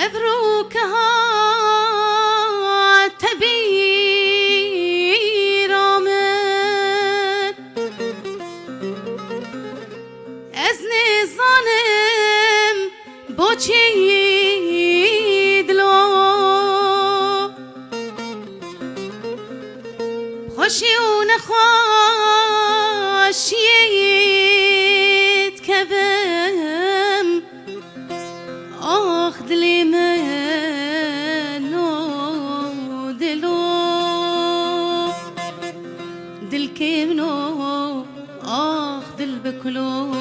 مبروكها تبي رامن ازني ظالم بوچی دلو خوشی و نخوشیت کبم آخ دلی من و دلو دل که منو آخ دل بکلو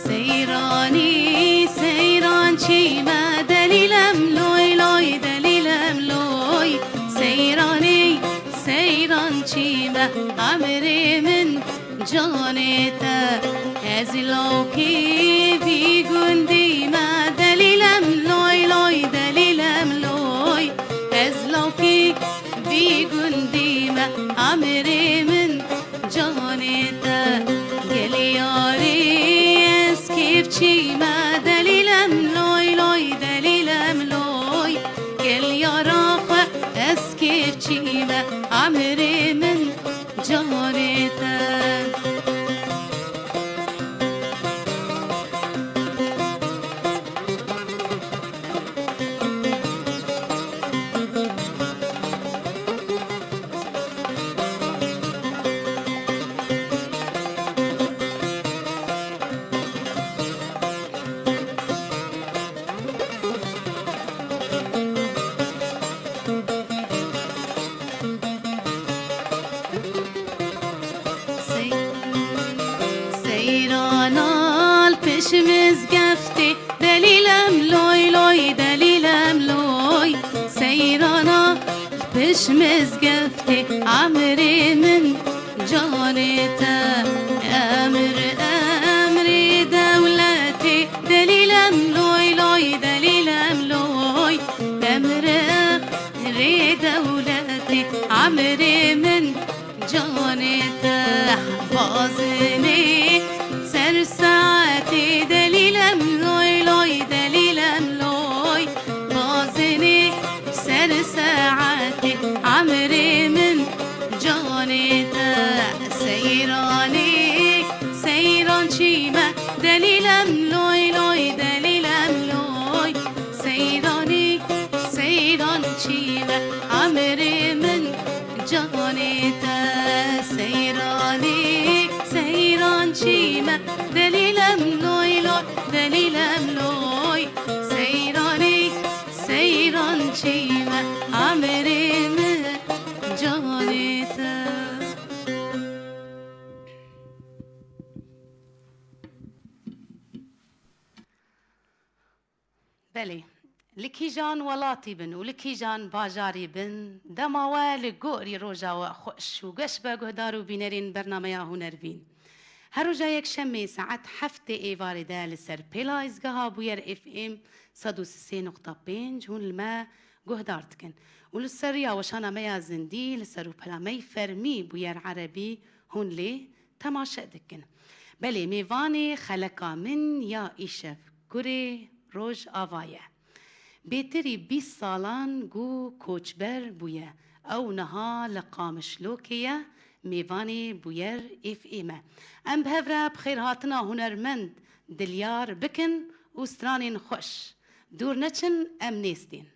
سیرانی سیران چی ما دلیلم لوی لوی دلیلم لوی سیرانی سیران چی ما عمری من جانتا از لوکی بی گندی ما دلیلم لوی لوی دلیلم لوی از لوکی بی گندی ما عمری من جانتا گلیاری از کیف چی ما دلیلم لوی لوی دلیلم لوی گلیارا خو از کیف چی ما عمری من جانتا سیرانال پشمز گفتی دلیلم لوی لوی دلیلم لوی سیرانا پشمز گفتی عمری من جانتا امر امری دولتی دلیلم لوی لوی دلیلم لوی امر امری دولتی عمری من جانتا بازنی سر ساعتی دلیلم لوی لوی دلیلم لوی بازنی سر ساعتی عمری من جانتا سیرانی سیران چی ما دلیلم لوی لوی دلیلم لوی سیرانی سیران چی ما عمری من جانتا سیرانی سیران چی ما دلیلم لوی لوی دلیلم لوی سیرانی سیران چی ما عمری من جانتا بله لکی جان ولاتی بن و لکی جان باجاری بن دماوال گوری روژا و خوش و گش با گهدار و بینرین برنامه هنر بین هر روژا یک شمه ساعت هفته ایوار ده لسر پیلا ازگاه بویر اف ام 103.5 هون الما گهدار تکن و لسر یا وشانا میا زندی لسر و پلامی فرمی بویر عربی هون لی تماشا دکن بله میوانی خلقا من یا ایشف گوری روژ آوایه بهتری 20 سالان گو کوچبر بویه او نها لقامشلوکیه میوانی بویر اف ایمه ام بهفره بخیر هاتنا هنرمند دلیار بکن و سترانین خوش دور نچن ام نیستین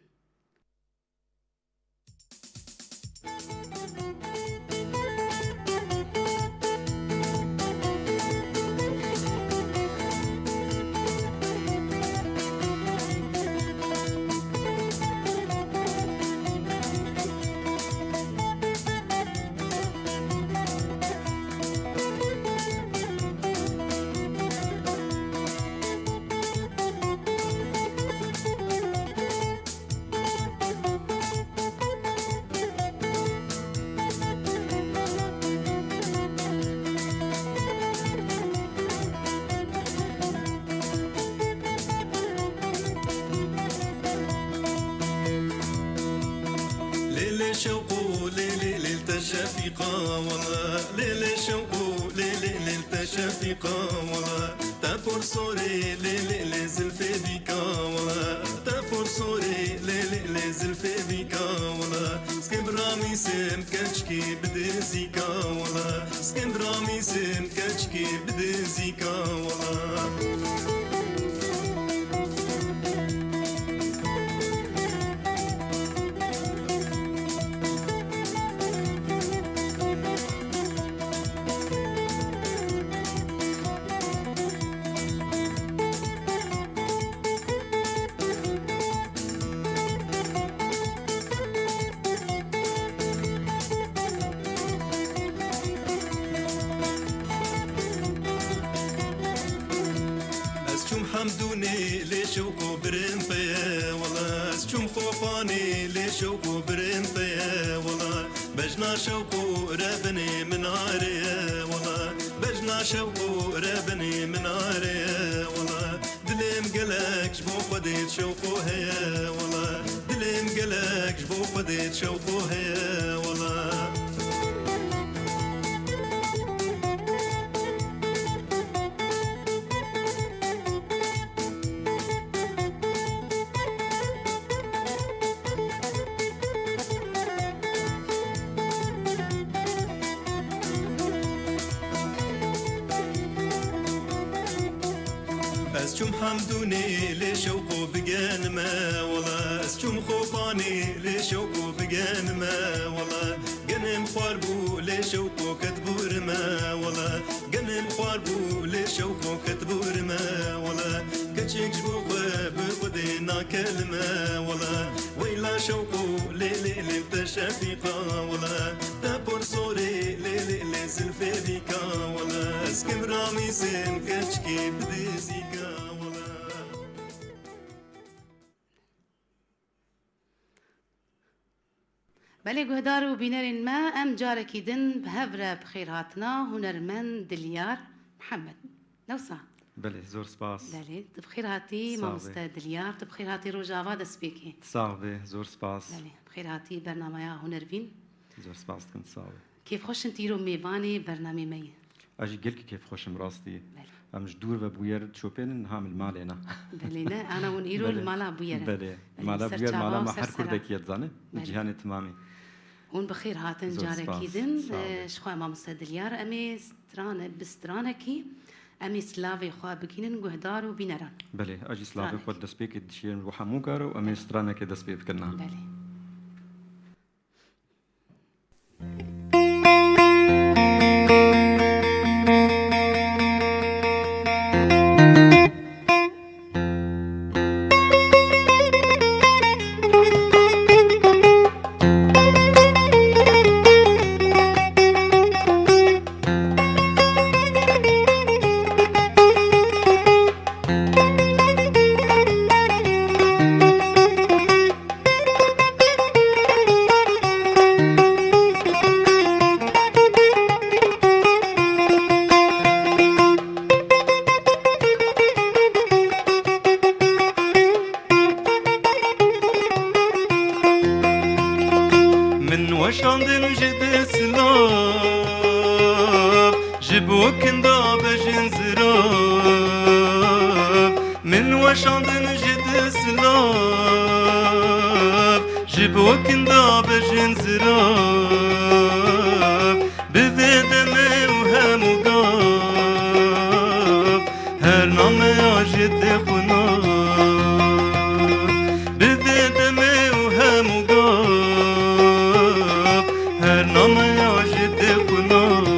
شوقو ليلي ليلة شفيقة والله ليلي شوقو ليلي ليلة شفيقة والله تابور صوري ليلي ليلة زلفي حمدوني لشوكو برمبيا والله سجوم خوفاني لشوكو برمبيا والله بجنا شوكو ربني من عاريا والله بجنا شوكو ربني من عاريا والله دلم قلق جبو خديت شوكو هيا والله دلم قلق جبو خديت شوكو هيا والله اسجم حمدوني لشوقو بقان ما والله اسجم خوفاني لشوقو بقان ما والله قنم خواربو لشوقو كتبور ما والله قنم خواربو لشوقو كتبور ما والله كتشك جبو بخدينا كلمة والله ويلا شوقو ليلي لمتشافيقا والله تابور صوري ليلي لزلفي بيكا والله اسكم رامي سن كتشكي بديزيكا بله گهدار و بینرین ما ام جارکی دن بهفره بخیر هاتنا هنرمند دلیار محمد نوسا بله زور سپاس بله بخیر هاتی صعبه. مامستا دلیار بخیر هاتی روجاوا دسپیکی صعبه زور سپاس بله بخیر هاتی برنامه هنربین زور سپاس كنت صعبه كيف خوش انتيرو ميباني برنامج مي اجي قلك كيف خوشم راستي بله ام جدور ببوير تشوبين هامل مالينا بله نه انا ونيرو بله. المالا بويره بله مالا بوير مالا ما حر سرسرا. كردك يتزانه بله. جهان تمامي هون بخير هاتن زور جاركي سپاس. دن صعبه. شخوا مامستا دلیار امي سترانه بسترانكي امي سلافي خوا بكينن گهدار و بینران بله اجي سلافي سترانك. خود دسبيك دشير روحا مو كارو امي سترانا كي دسبي بكنا بله من وشاندن جد سلاف جبو كندا بجن زراف من وشاندن جد سلاف جبو كندا بجن زراف بذدم وهم وقاف هر نام يا جد خناف بذدم وهم وقاف هر نام یا جد خناف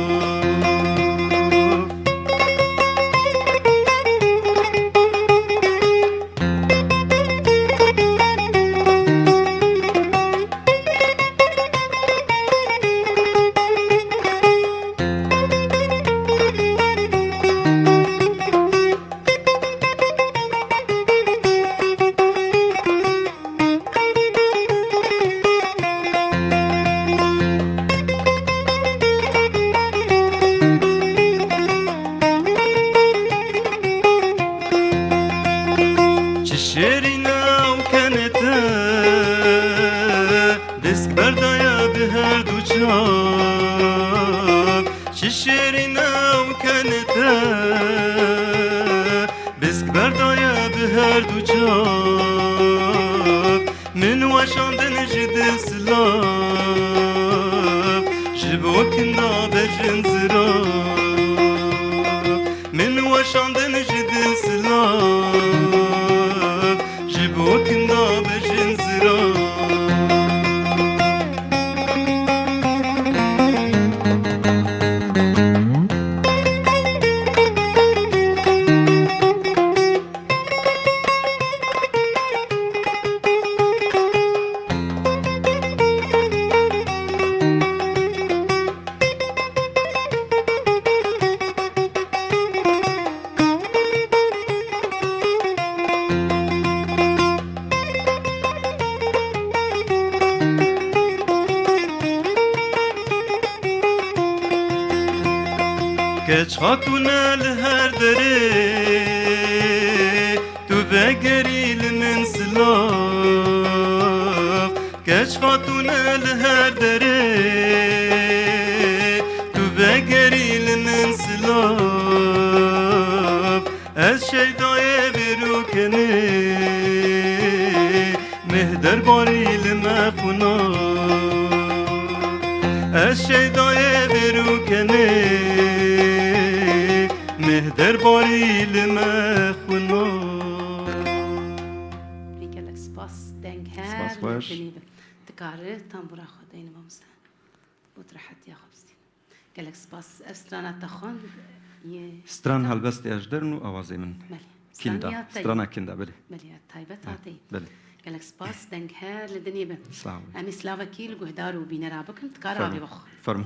چشرینا و کنتا دست بردایا به هر دو چاپ چشرینا و کنتا دست بردایا به هر دو چاپ من وشاندن جد سلاف جبو کنا بجن زراف من وشاندن جد سلاف جبو كنا بجن زراف کچ خاتون لهر دره تو بگریل من سلاف کچ خاتون لهر دره تو بگریل من سلاف از شیدای برو کنه مهدر باریل مخونا از شیدای برو کنه مهدر باریل مخونا Rikelijk spas, denk her. Spas baş. تكارر تنبورا خدين مامستا وترحت يا خبزتي قالك سباس أسترانا تخون Stran halbest ejdern و آوازی من ملي kinda strana kinda بله ملي طيبة تعطي بله قالك سباس دنك هير لدنيا بن سلام أمي سلافا كيل قهدارو بين رابكم تكارا علي بخ فرمو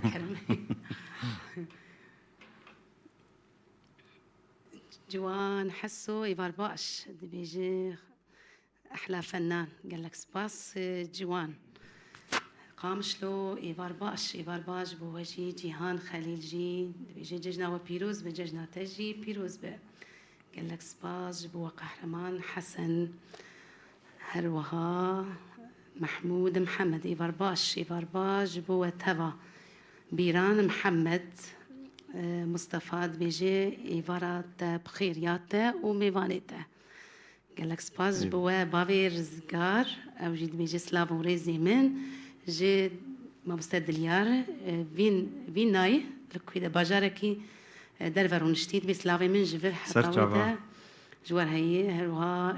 جوان حسو يبار باش بيجي أحلى فنان قالك سباس جوان قامشلو إيفار باش بوجي جيهان خليل جي بيجي ججنا وبيروز بججنا تجي بيروز ب قال لك سباز بو قهرمان حسن هروها محمود محمد إيفار باش بو تبا بيران محمد مصطفى بيجي إيفارات بخير ياتا وميفانيتا قال لك سباز بو بافير زقار أو جيد بيجي سلاف وريزي من جي ما بستدليار فين ناي لكويدا باجاركي درفرون شتيت بسلافي من جبر حتى جوار هي هروها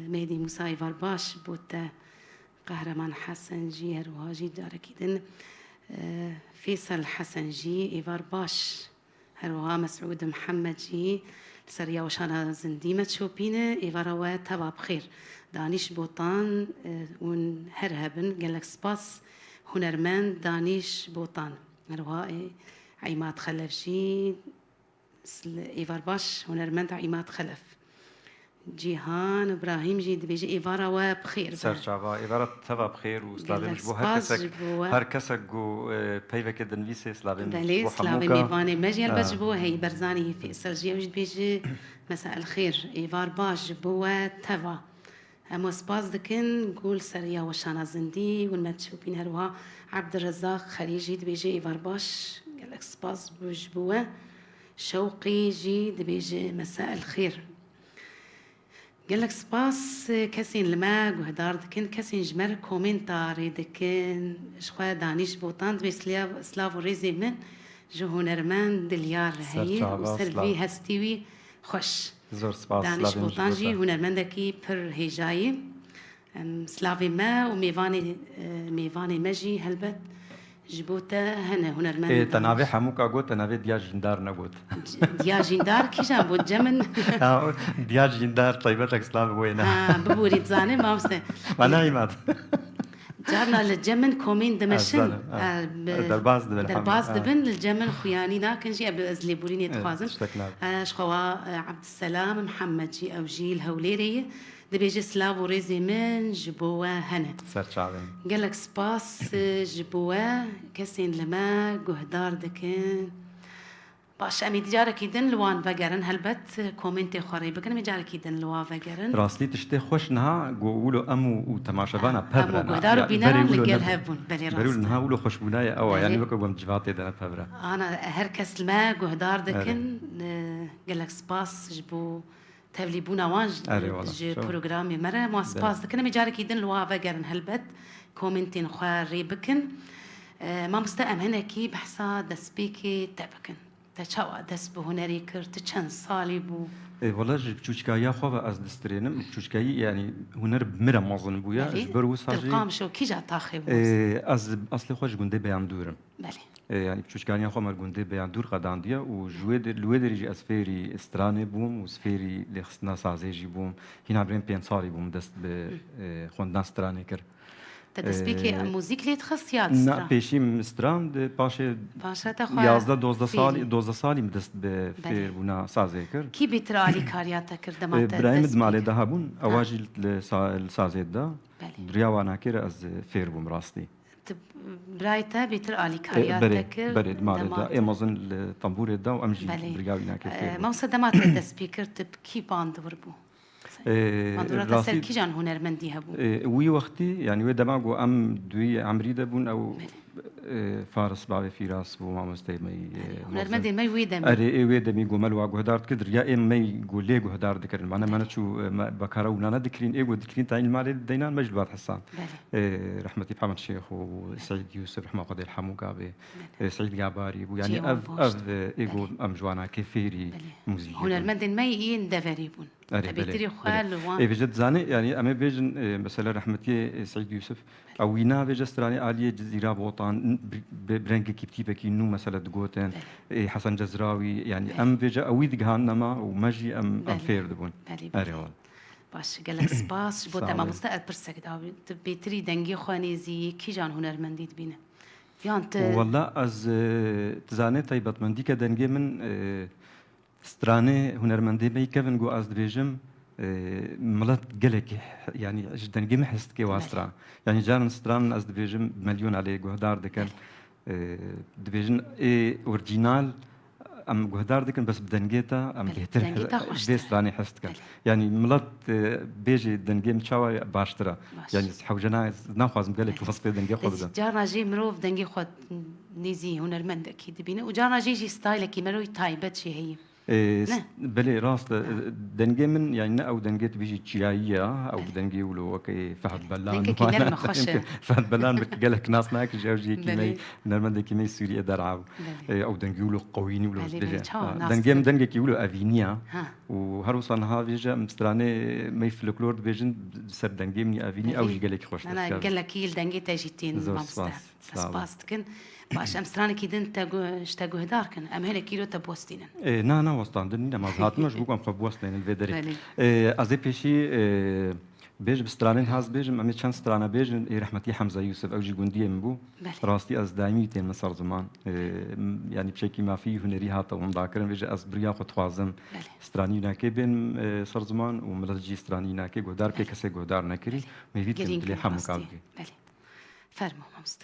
مهدي موسى فارباش بوتا قهرمان حسن جي هروها جي داركي دن فيصل حسن جي إيفار باش هروها مسعود محمد جي سريا وشانا زنديمة شوبينة إيفاروا تبا بخير دانيش بوطان ونهرهبن قالك سباس هنرمند دانيش بوطان هروها عيمات خلف جي إيفار باش هنرمند عيمات خلف جيهان إبراهيم جي بيجي إيفاروا بخير سرچاوا إيفارا تبا بخير وسلافي مش بو هر كسك جو بيفا كده نفيسي سلافي بلي سلافي ميفاني مجي البج بو هي برزاني في سلجي وجد بيجي مساء الخير إيفار باش بو تبا أما سباز دكن قول سريا وشانا زندي والمتشوبين هروها عبد الرزاق خليجي بيجي إيفار باش قالك سباز بوج بو شوقي جي بيجي مساء الخير قالك سباس كسين لما وهدار دكن كسين جمر كومنتاري دكن شخوا دانيش بوطان دبي سلاف وريزي من جو هنرمان دليار هي وسلفي هستيوي خوش زور سباس دانيش بوطان جي هنرمان دكي پر هجاي سلافي ما وميفاني مجي هلبت جبوتا هنا هنرمان تنافي حموكا قوت تنافي دياج جندار نقوت دياج جندار كيشان بود جمن دياج جندار طيبتك سلافي وينها ببوري تزاني ما مستي ما نايمات جارنا للجمن كومين دمشن درباز دبن للجمن خياني لكن جي قبل ازلي بوريني تخازن شخوا عبد السلام محمد جي او جي الهوليري دبيجي سلاف وريزي من جبوا هنا سرچاوين قالك سباس جبوا كسين لما قهدار دكن باش امي تجارك يدن لوان فقرن هلبت كومنتي خوري بكن مي جارك يدن لوان فقرن راستي تشتي خوشنها قولوا امو وتماشفانا بابرا امو قهدار بينا لقال هبون بلي راستي بريول نها ولو خوش بنايا او يعني بكو بمجفاتي دنا بابرا انا هركس لما قهدار دكن قالك سباس جبو تبلي بونا وانج جي بروغرامي مرة ما سباس دكن مي جارك يدن لوان فقرن هلبت كومنتين خواري بكن ما مستأم هنا كي بحسا دسبيكي تبكن تشاو دس بهنري كرت چند سالي بو والله بچوچکایی خو از دسترینم بچوچکایی يعني هنر بمره مازن بويا جبر وساجي القام شو كي جا تاخي از اصل خوش گنده بیان دورم بله يعني بچوچکانی خو مر گنده بیان دور قداندیا و لويدري اسفيري استراني بوم وسفيري لخصنا سازيجي بوم هنا برين بين صاري بوم دست ب خوندان استراني كر تدسبيكي موزيك لي تخص ياد نا بيشي مستران ده باشا تخوا 12 سالي مدست بفير بونا سازي كر كي بيترالي كارياتا كر دمات ابراهيم دمالي دهبون اواجي السازي ده دريا وانا كر از فير بوم راستي برايتا بيتر آلي كاريات تكر برد مارد امازون الطنبور دا وامجي بريغاوينا كيف ما صدمات دا سبيكر تب كي باند وربو باندورات سر كي جان هنرمندي هبو وي وقتي يعني وي دماغو ام دوي عمري دبون او فارس بابي فراس بو مامستي مي هنرمندي مي وي دم اري وي دمي جمل واغو هدار كدر يا ام مي غولي غو هدار ذكر معنا ما نشو بكارو نانا ذكرين ايغو ذكرين تاع المال دينان مجلبات حسان رحمتي محمد الشيخ وسعيد يوسف رحمه الله يرحمه قابي سعيد قاباري يعني اف ايغو ام جوانا كفيري موزيك هنرمندي مي ين دفريبون بيتري خال وان بجد زاني يعني اما بيجن مثلا رحمتي سعيد يوسف او وينا بيجستراني اليه جزيره بوطان برنك كيبتيبه كينو مثلا دغوتن حسن جزراوي يعني ام بيجا اوي دغانما ومجي ام فير دبون اريوال باش قالك سباس بو تمام مستقبل برسك دا بيتري دنگي خوانيزي كي جان هنرمندي تبينه يانت والله از تزاني طيبت من ديك دنگي من سترانه هنرمندي بي كيفن جو از دبيجم ملت قلك يعني جدا جمع حست كي واسترا يعني جان ستران از دبيجم مليون عليه جهدار دكان دبيجن اورجينال ام جهدار دكان بس بدنجيتا ام بيتر بيستراني حست كان يعني ملت بيجي دنجيم تشاوي باشترا يعني حوجنا ناخذ مقلك وفص في دنجي خذ جارنا جي مروف دنجي خذ نيزي هنرمند اكيد بينا وجارنا جي ستايل كي مروي تايبت شي هي بلي راس دنجي من يعني او دنجيت بيجي تشيايا او دنجي ولو اوكي فهد بلان فهد بلان قالك ناس ناك جاوجي كيمي نرمند كيمي سوريا درعو او دنجي ولو قويني ولو دنجي من دنجي كي ولو افينيا وهروسان ها بيجا مستراني مي فلكلور بيجن سر دنجي من افيني او قالك خوش انا قال لك يل دنجي تاجيتين باس كن باش امستراني كي دنت اشتاقو هدار كن ام هنا كيلو تبوستين نا وستان دني ما زهات مش بوكم خبوستين الفيدري ازي بيشي بيج بسترانين هاز بيج امي كان سترانا بيج رحمتي حمزه يوسف اوجي جنديه منبو راستي از دايميتين مسار زمان يعني بشكل ما فيه هنري هاتا ومذاكرن بيج از بريا خو توازم ستراني ناكي بين صار زمان وملجي ستراني ناكي غدار كي كسي غدار نكري ميفيت بلي حمو كابي فرمو مست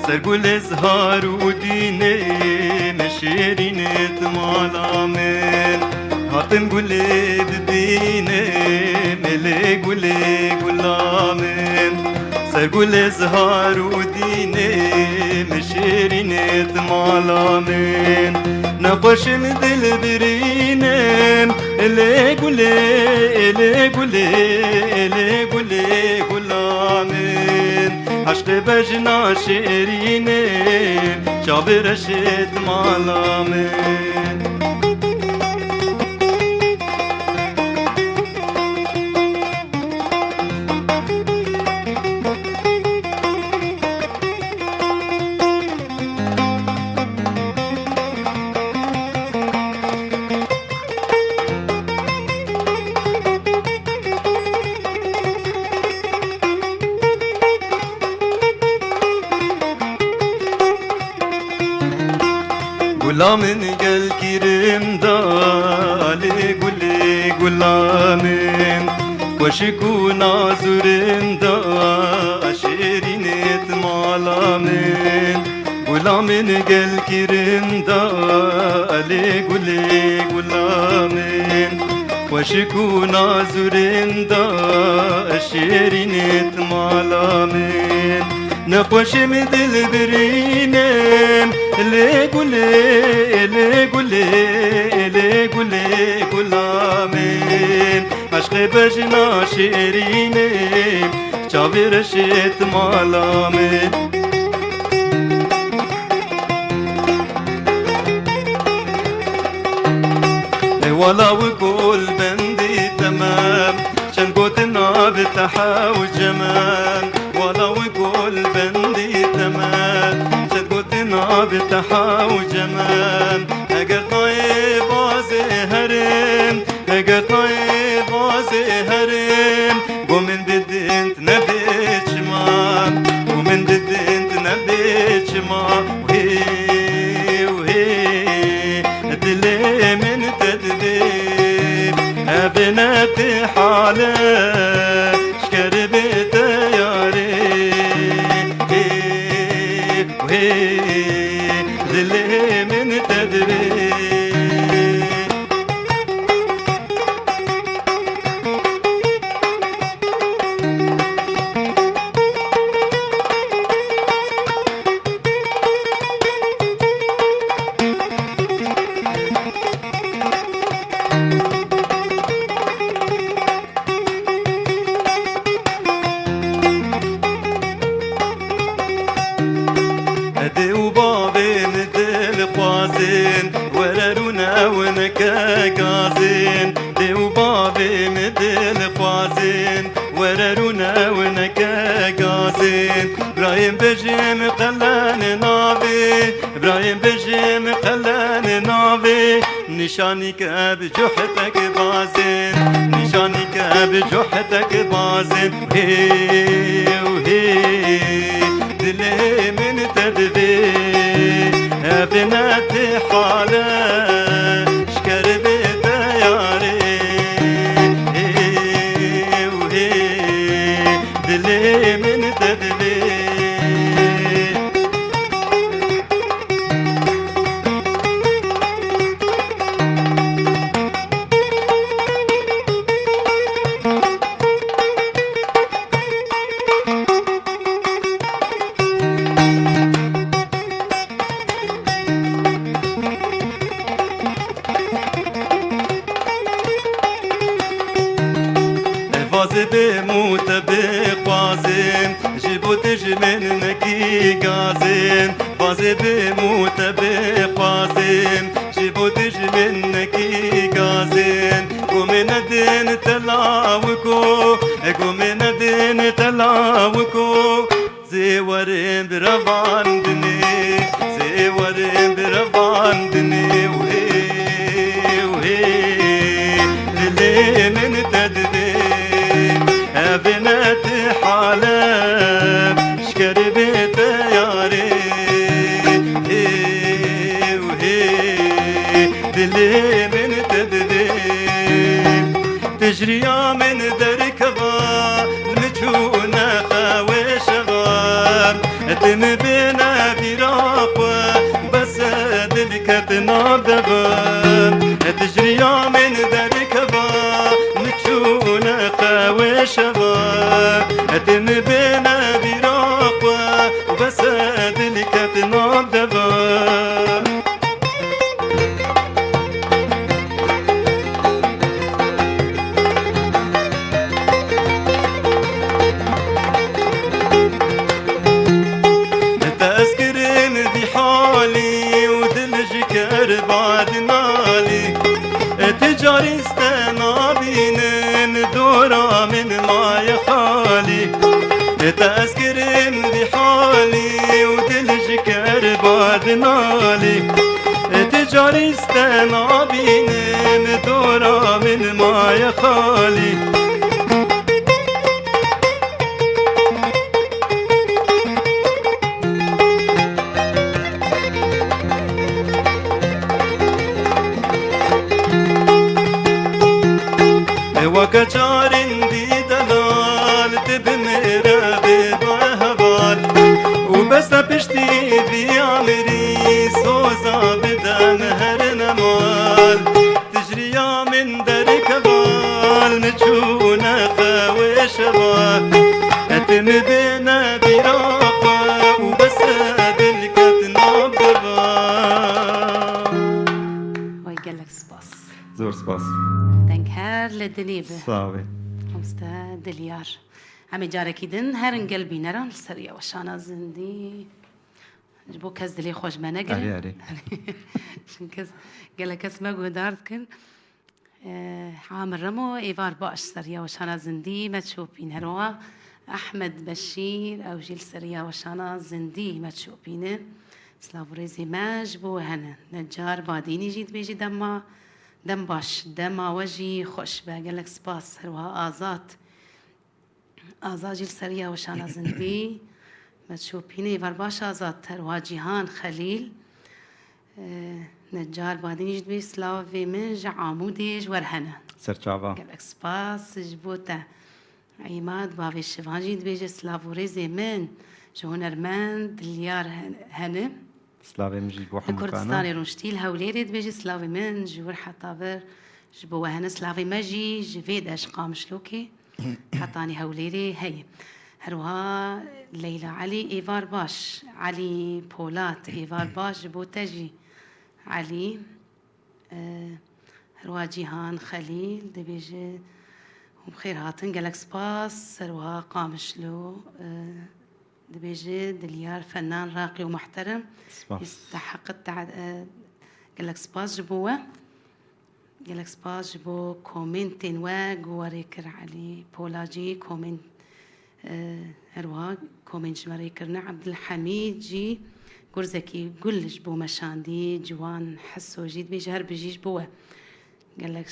سرقل ازهار وديني مشيرينة مالامين هاتم قولي ببيني ملي قولي قلامين سرقل ازهار وديني مشيرينة مالامين نقش مدل برينم اللي قولي اللي قولي اللي قولي قلامين عشق بجنا شيريني شاب رشد مالامين غلامن قل كريم دالي قولي غلامن وشكو نازورن دا شيرينة مالامن غلامن قل كريم دالي قولي غلامن وشكو نازورن دا شيرينة مالامن نقوشم دل برينم اللي قولي قلامين عشق بجنا شيرينم چاوی رشت مالامين ولا وكل بندي تمام شن قوتنا بتحا وجمال ولا وكل بندي تمام شن قوتنا بتحا وجمال اگر طيب وازي هرم اگر طيب وازي هرم ومن ددنت نبيت شمام ومن ددنت نبيت شمام وهي دلي من تدبيب بنات حالة شكر بيت ياري وهي دلي من تدبيب وررونا ونكا قازين دي وبابي مدل خوازين وررونا ونكا قازين برايم بجيم قلان نافي برايم بجيم قلان نافي نشانك بجحتك بازين نشانك بجحتك بازين وهي دلي من تدبير بنات حالة شكر بيت ياري وهي دلي من تدبير بموت بقوازين جيبو تجمن نكي غازين فازي بموت بقوازين جيبو تجمن نكي غازين قومي ندين تلاوكو قومي ندين تلاوكو زيورين برفان دني زيورين برفان دني وهي للي من تدبير بنات حالة شكر بيت ياري وهي دلي من تدبير تجريا من دركبا المجونة خويشغا تم بينا براقوة بس دلك تنادبا تجريا من دركبا مجونة خويشغا تم بينا براقوة بس دلك تنادبا تجاري استنابين دورا من ما يخالي تأذكرن بحالي ودلجكر بعد نالي تجاري استنابين دورا من ما يخالي وكجارن دي دلال تبمرا ببهبال وبس بشتي بعمري سوزا بدم هر نمال تجريا من دركبال نجونا خوشبال اتم بنا براقا سپاس دنکر لدلیبه صافي خمستا دلیار همه جارکی دن هرن قلبی نران سریا و شانا زندی جبو کس دلی خوش ما علي نگره علي شن کس گله کس ما گودارد کن عامر رمو ایوار باش سریا و شانا زندی ما تشوفين هروا احمد بشير او جيل سریا و شانا زندی ما تشوفينه سلاوريزي ماج بو هنا نجار باديني جيت بيجي دم باش دم وجهي خوش بقالك سباس هروا آزاد جيل سريا وشانا زندي ما تشوفيني برباش آزاد هروا جيهان خليل نجار بعدين يجد بي سلافي من عمودي ورهنا سرچاوا قالك سباس جبوتا عماد بافي الشفان جيد بيجي سلافوريزي من جهنرمان دليار هنا سلافي مجي بوحة كردستان مكانا رونشتيل هوليري بيجي سلافي من جور حطابر جبوا هنا سلافي ماجي جفيد اش قام شلوكي حطاني هوليري هي هروها ليلى علي ايفار باش علي بولات ايفار باش جبو تجي علي هروها جيهان خليل دبيجي وبخير هاتن قالك سباس هروها قام شلو دبيجي دليار فنان راقي ومحترم سباس يستحق قال لك سباس جبوه قال لك سباس جبو كومنتين وغوريكر علي بولاجي كومنت هروا كومنت جمريكرنا عبد الحميد جي قرزكي قل جبو مشاندي جوان حسو جيد بيجي هر بيجي جبوه قال لك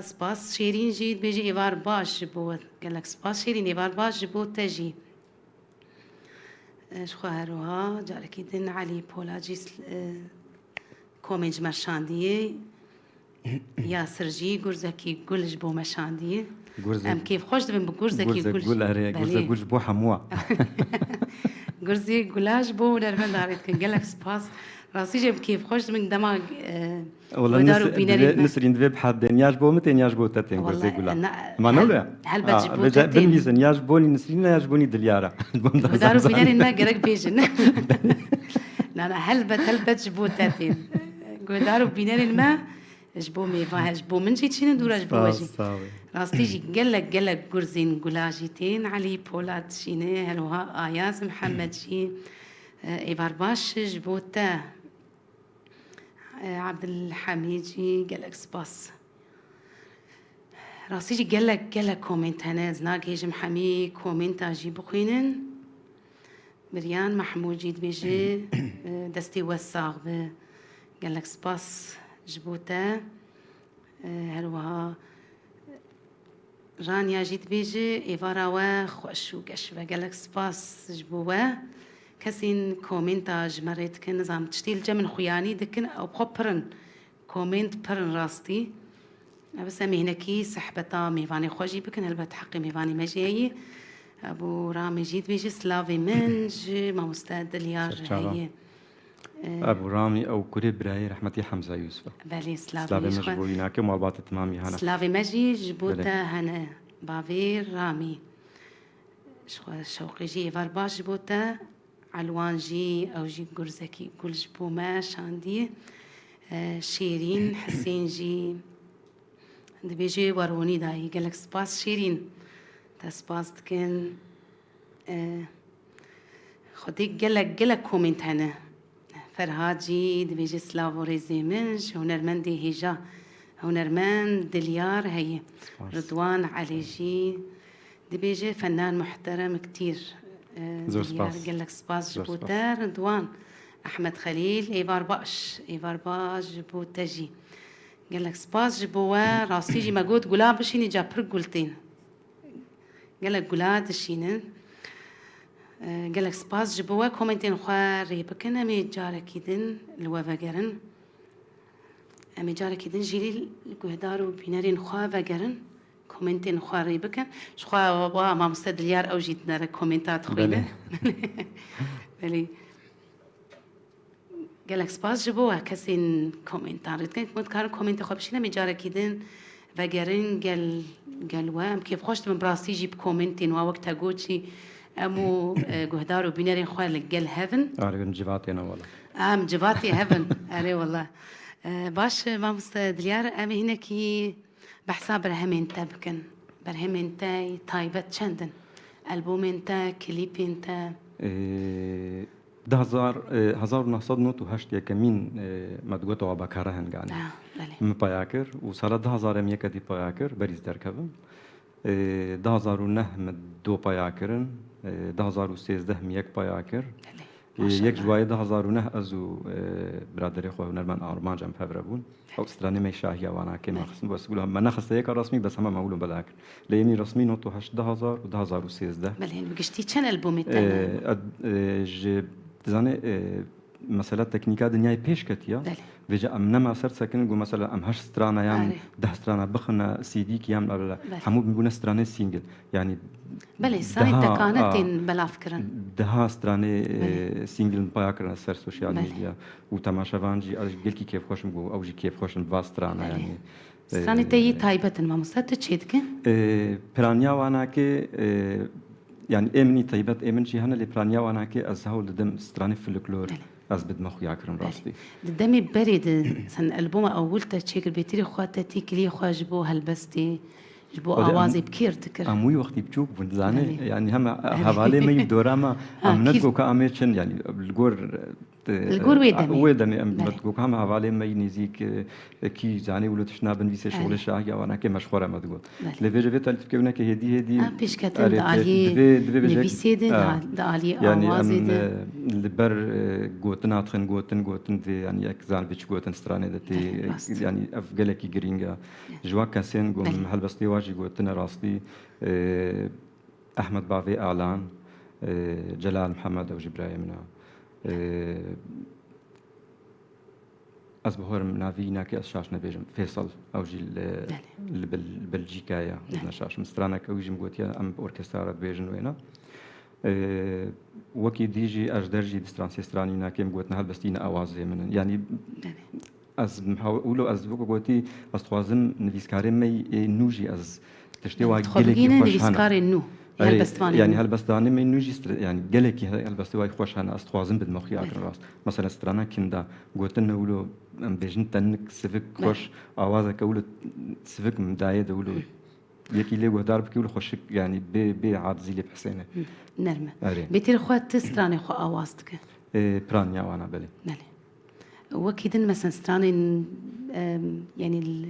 سباس شيرين جيد بيجي ايفار باش جبوه قال لك سباس شيرين ايفار باش جبو تجي شخواروها جاركي دن علي بولاجيس كومنج مرشاندية ياسر جي قرزكي قلج بو مرشاندية ام كيف خوش دبن بقرزكي قول هري قول بوحة موا قرزي قلاج بو نرمن داريت كن قالك سباس راسي جيب كيف خوش دبن دماغ والله نسرين دبي بحد دنياش بو متين ياش بو تاتين قرزي قلا ما نولا هل بتجيبو تاتين بالميزان ياش بوني نسرين ياش بوني دليارة ودارو بينارين ما قرق بيجن لا هل بتجيبو تاتين قدارو بينارين ما جبو ميفا جبو من جيت شنو دورا جبو وجي راستي جي قلك قرزين قلاجيتين علي بولات شيني هلوها آياز محمد جي ايفار باش جبو تا عبد الحميد جي قالك سباس راسي جي قالك كومنت هنا زناك هيجم حمي كومنت اجي بخينن مريان محمود جيد بيجي دستي وساغ قالك سباس جبوتا هلوها رانيا جيت بيجي ايفارا خوش وقشبه قالك سباس جبوه كسين كومنتا جمريت كن نظام تشتيل جمن خياني دكن او بخبرن كومنت برن راستي بس هناكي سحبتا ميفاني خوجي بكن هلبت حقي ميفاني مجيي ابو رامي جيت بيجي سلافي منج ما مستعد اليار هي ابو رامي او كوري براي رحمتي حمزه يوسف بالي سلافي مجبوينا كم وابات تمامي هنا سلافي مجي جبوتا هنا بافير رامي شوقي جي فارباش جبوتا علوان جي او جي قرزكي كل جبو ما شاندي شيرين حسين جي دبيجي وروني داي قالك سباس شيرين تا سباس تكن خديك قالك كومنت هنا فرهاد جي دبيجي سلافوريزي منش هنرمان دي هجا هنرمان دليار هي رضوان علي جي دبيجي فنان محترم كتير قال لك سباس جبوتا رضوان احمد خليل ايفار باش جبوتا جي قال لك سباس جبوا راسي جي مجود قلا بشيني جابر قلتين قال لك قلا دشينن قال لك سباس جبوا كومنتين خواري بكنا مي جاركيدن الوفاجرن امي جاركيدن جيلي القهدارو بينارين خوافاجرن كومنتين خواري بكن شخوا وابا ما مستدليار او جيت نرى كومنتات خوينا بلي قالك سباس جبوها كسين كومنتار كنت كانوا كومنت خو بشينا مجارة كيدن فقرن قال وام كيف خوشت من براسي جيب كومنتين ووقتها قوتشي امو قهدارو بينارين خوار قال هيفن جيفاتي انا والله جيفاتي هيفن اري والله باش مامۆستا دیار ئەمە هینێکی بەحسا بەرهەمێن تا بکەن بەرهەمێن تای تایبەت چەندن ئەلبومێن تا کلیپێن تا 1998 یەکەمین مەدگوتەوە بەکارە هەنگانی من پیا کرد و ساڵە 2000 یەکەتی پیا کرد بەریز دەرکەبم 2009 دو پیا کردن 2013 یەک پیا کرد یەک جوایە 2009 ئەز و برادری خۆ هونەرمەند ئارمانجم پەبرە بوون ئەو سترانەی شاهیاواناکێ مەخستم بەس گوڵ مە نەخستەیەکە ڕسمی بەس هەمە مەولم بەلا کرد لە یەمی ڕسمی 2008 و 2013 گشتی چەند ئەلبومێت دەزانێ مەسەلە تەکنیکا دنیای پێشکەتیە بێجا ئەم نەما سەر سەکن گو مەسەلە ئەم هەشت سترانەیان ده سترانە بخنە سیدیکی یان هەموو ببوونە سترانەی سینگل یعنی بەێ سای تەکانەتێن بەلافکردن دەها سترانێ سینگل پایاکردن سەر سوسیال میدیا و تەماشەوانجی گەلکی کێفخۆشم بوو ئەوژی کێفخۆشن وا سترانە ینی سترانی تەیی تایبەتن مامۆستا تو چێ دکن پرانیاواناکێ يعني امني طيبات امنشي هنا اللي برانيا وانا كي ازهول دم ستراني فلكلور از بدم خويا كرم راستي دمي بريد سن البوم اولتا تشيك بيتري خواتي كلي خواجبو هلبستي جبو اوازي بكير تكر اموي وقتي بتشوف بنزاني يعني هم حوالي ما يدوراما امنتكو كاميتشن يعني الجور ويدمي امنتكو كام حوالي ما ينزيك كي زاني ولو تشنا بنفيس شغل الشاهيه وانا كي مشهوره ما تقول لفيجا فيت تفكرنا كي هدي بيش كتن دالي نفيسيد دالي اوازي اللي بر غوتنا تخن غوتن يعني اكزان بيش غوتن سترانه دتي يعني افغلكي جرينجا جوا كاسين قوم هلبستي واجي غوتنا راستي احمد بافي اعلان جلال محمد او جبرايمنا از بهور نافينا كي اشاش نبيجم فيصل او جي بلجيكايا نشاش مسترانا كوجي مغوتيا ام اوركسترا بيجن وينا وكي ديجي اجدرجي دسترانسيستراني ناكي مغوتنا هلبستينا اوازي من يعني از محاولو از بوكو غوتي استوازم نفيسكاري مي نوجي از تشتيوا جيلي نفيسكاري نو يعني هالبستاني من نوجي يعني جلكي هالبستواي خوش انا استوازم بالمخي اكر راست مثلا سترانا كندا قلت ولو بيجن تنك سيفك خوش اوازا كولو سيفك مدايه دولو يكي لي ودار بكيولو خوشك يعني بي عاد زي لي بحسينه نرمه بيتر خوات ستراني خو اوازتك برانيا وانا بلي بلي وكيدن مثلا ستراني يعني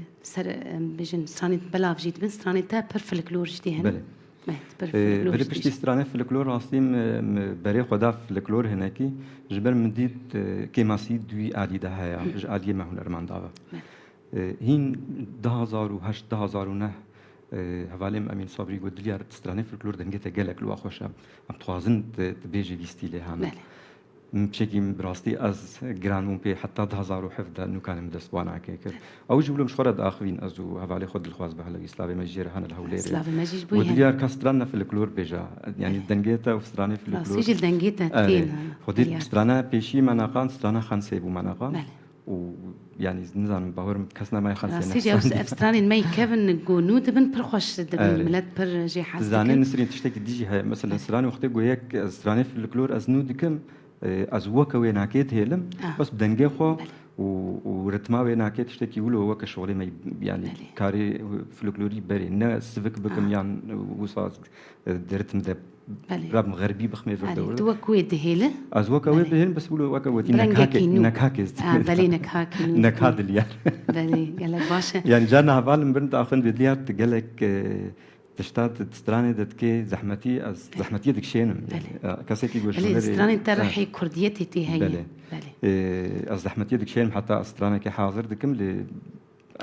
بيجن ستراني بلاف جيت بن ستراني تا بيرفلكلور جدي هنا بلي بلي بشتي سترانه فلكلور راستيم بري خدا فلكلور هناكي جبر من ديت كيماسي دوي عادي دهايا عادي ما هنرمان داوا هين 2008 هوالم امين صبري قد لي سترانه فلكلور دنگته گلك لو خوشا ام توازن بيجي ستيله هنا بشكل براستي از جرانمون بي حتى 2017 انه كان مدسوانا كيكر او جبلو مشخره اخوين ازو هفالي خد الخواز بهلا اسلامي مجير هنا الهوليري اسلامي مجيج بوي وديار كاسترانا في الكلور بيجا يعني دنجيتا وستراني في الكلور سجل دنجيتا تين خديت سترانا بيشي مناقان سترانا خانسي بو مناقان ويعني نظام باور كسنا ما يخلصنا سيجي افستراني ماي كيفن جونود بن برخوش دبن ملات بر جي حاسه زاني نسرين تشتكي ديجي هاي مثلا ستراني وقت جويك ستراني في الكلور ازنودكم از وکوی ناکیت هلم بس بدنگه خو ورتماوی ناکیت شتکی ولو وک شغلی می يعني کاری فلکلوری بری نه سفک بکم یان وساز درتم ده راب غربي بخمي في الدولة تو وكوي دهيله از وكوي دهيل بس ولو وكوي نكاكي بلي نكاكي نكاد اليار بلي قالك باشا يعني جانا هفال برنت اخن بديات قالك تشتات ستراني دتكي زحمتي از زحمتي دكشين كاسيكي جوش بلي ستراني ترحي كرديتي تي هي بلي از زحمتي دكشين حتى ستراني كي حاضر دكم ل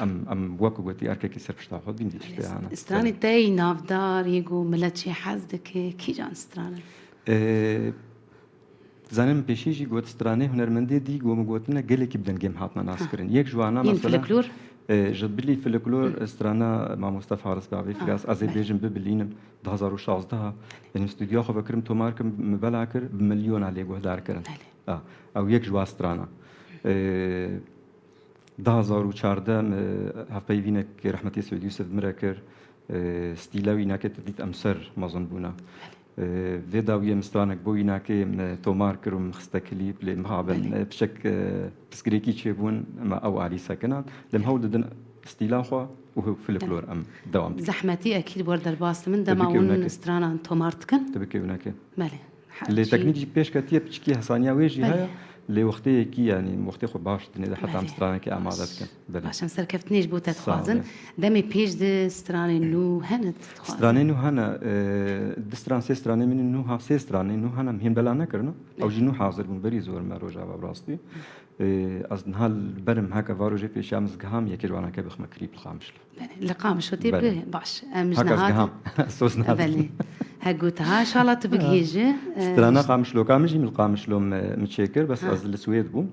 ام وكو قلتي اركي سيرفش تاخذ بيندي تشتي انا ستراني تاي نافدار يجو ملتشي حزدك كي جان ستراني زانم بيشيجي قوت ستراني هنرمندي دي قوم قوتنا قالك بدن جيم حاطنا ناس كرن يك جوانا مثلا فلكلور جبلي فلكلور سترانا مع مصطفى حارس باوي فياس ازربيجان ببلين 2016 يعني استوديو خو بكرم تو ماركم مبلاكر بمليون عليه قهدار كرن او يك جوا سترانا 2014 هفايفينك رحمتي سعود يوسف مراكر ستيلاوي ناكت ديت امسر ما ظنبونا فيدا ويا مسترانك بوينا كي تومار كرم خستا كليب لمهابن بشك بسكريكي تشيبون ما أو علي ساكنات لم هول دن استيلاخوا وهو فلكلور أم دوام زحمتي أكيد ورد الباص من دما ون استرانا تومارتكن تبكي هناك مالي اللي تكنيك بيش كتير بتشكي حسانيا ويجي بله. هاي لوقتي كي يعني وقتي خو باش تني حتى بله. عم سترانك كي أعمالتك بله عشان سركفتنيش بوتا صعب. تخوازن دمي بيش دي استراني نو هنت ستراني نو هنا دستران سي ستراني من نو ها سي ستراني نو هنا مهم بلا نكرنا او جنو حاضر من بري زور ما روجا براستي از نهال برم هكا فارو جي بيش امز غام يكي جوانا كي بخ مكريب الخامش لقام شو بله. تبقى باش هكا مجنهات غام سوسنا بلي هقوتها ان شاء الله تبقى هيجي سترانا قامش لو كامجي من القامش لو متشكر بس از السويد بو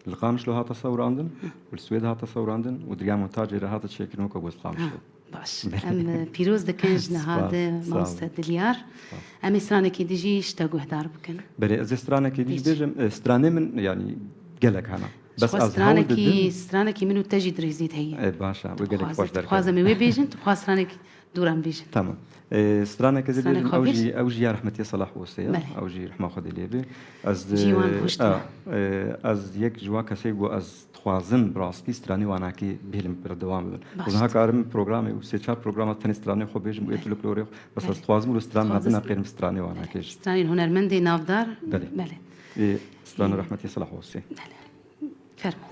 القامش لو هاتا صور عندن والسويد هاتا صور عندن ودريا مونتاج هاتا تشكر نوكا بوز قامش لو باش ام بيروز دكنج نهاد ماست دليار ام استرانا كي ديجي اشتاقوا هدار بكن بري از سترانا كي ديج بيجم ستراني من يعني قالك هنا بس استرانا كي منو تجي دريزيد هي باشا وقالك خوش درك خوازه مي بيجن تخواز استرانا كي دوران بيجن تمام سترانا كذا سترانا بيجم خابيش. اوجي يا رحمتي صلاح وسيا بله. اوجي رحمه خدي ليبي از جيوان هوشتنا. از يك جوا كسي بو از خوازم براستي ستراني وانا كي بيلم بردوام باشت. وزها كارم برنامج و سي چار برنامج تني ستراني خو بيجم ويت لو بس از خوازم ستران ما بنا غير ستراني وانا كيش استراني الهنرمندي نافدار بله. بله سترانا رحمتي صلاح وسيا بله فرمو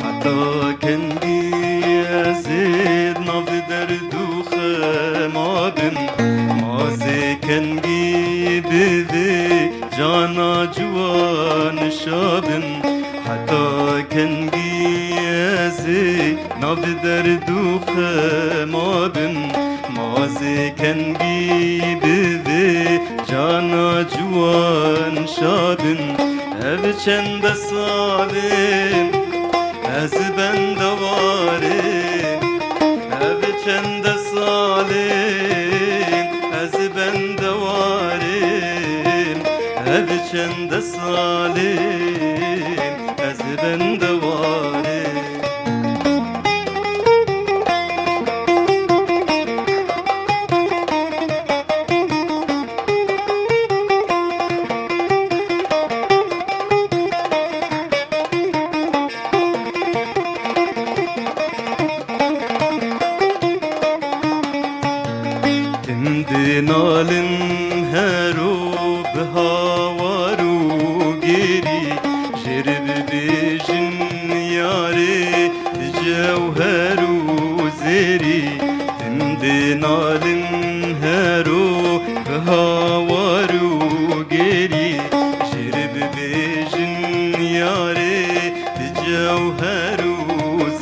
حتى كندي زيد ناف دردو خمابن مازي كندي بذي جانا جوان شابن حتى كندي زيد ناف دردو خمابن مازي كندي بذي جانا جوان شابن ev çende salim ez ben de varım ev çende salim ez ben de varım ev çende salim ez ben de varım نالن هرو بهاوارو گیری جرب بیجن یاری جوهرو زیری تند نالن هرو بهاوارو گیری جرب بیجن یاری جوهرو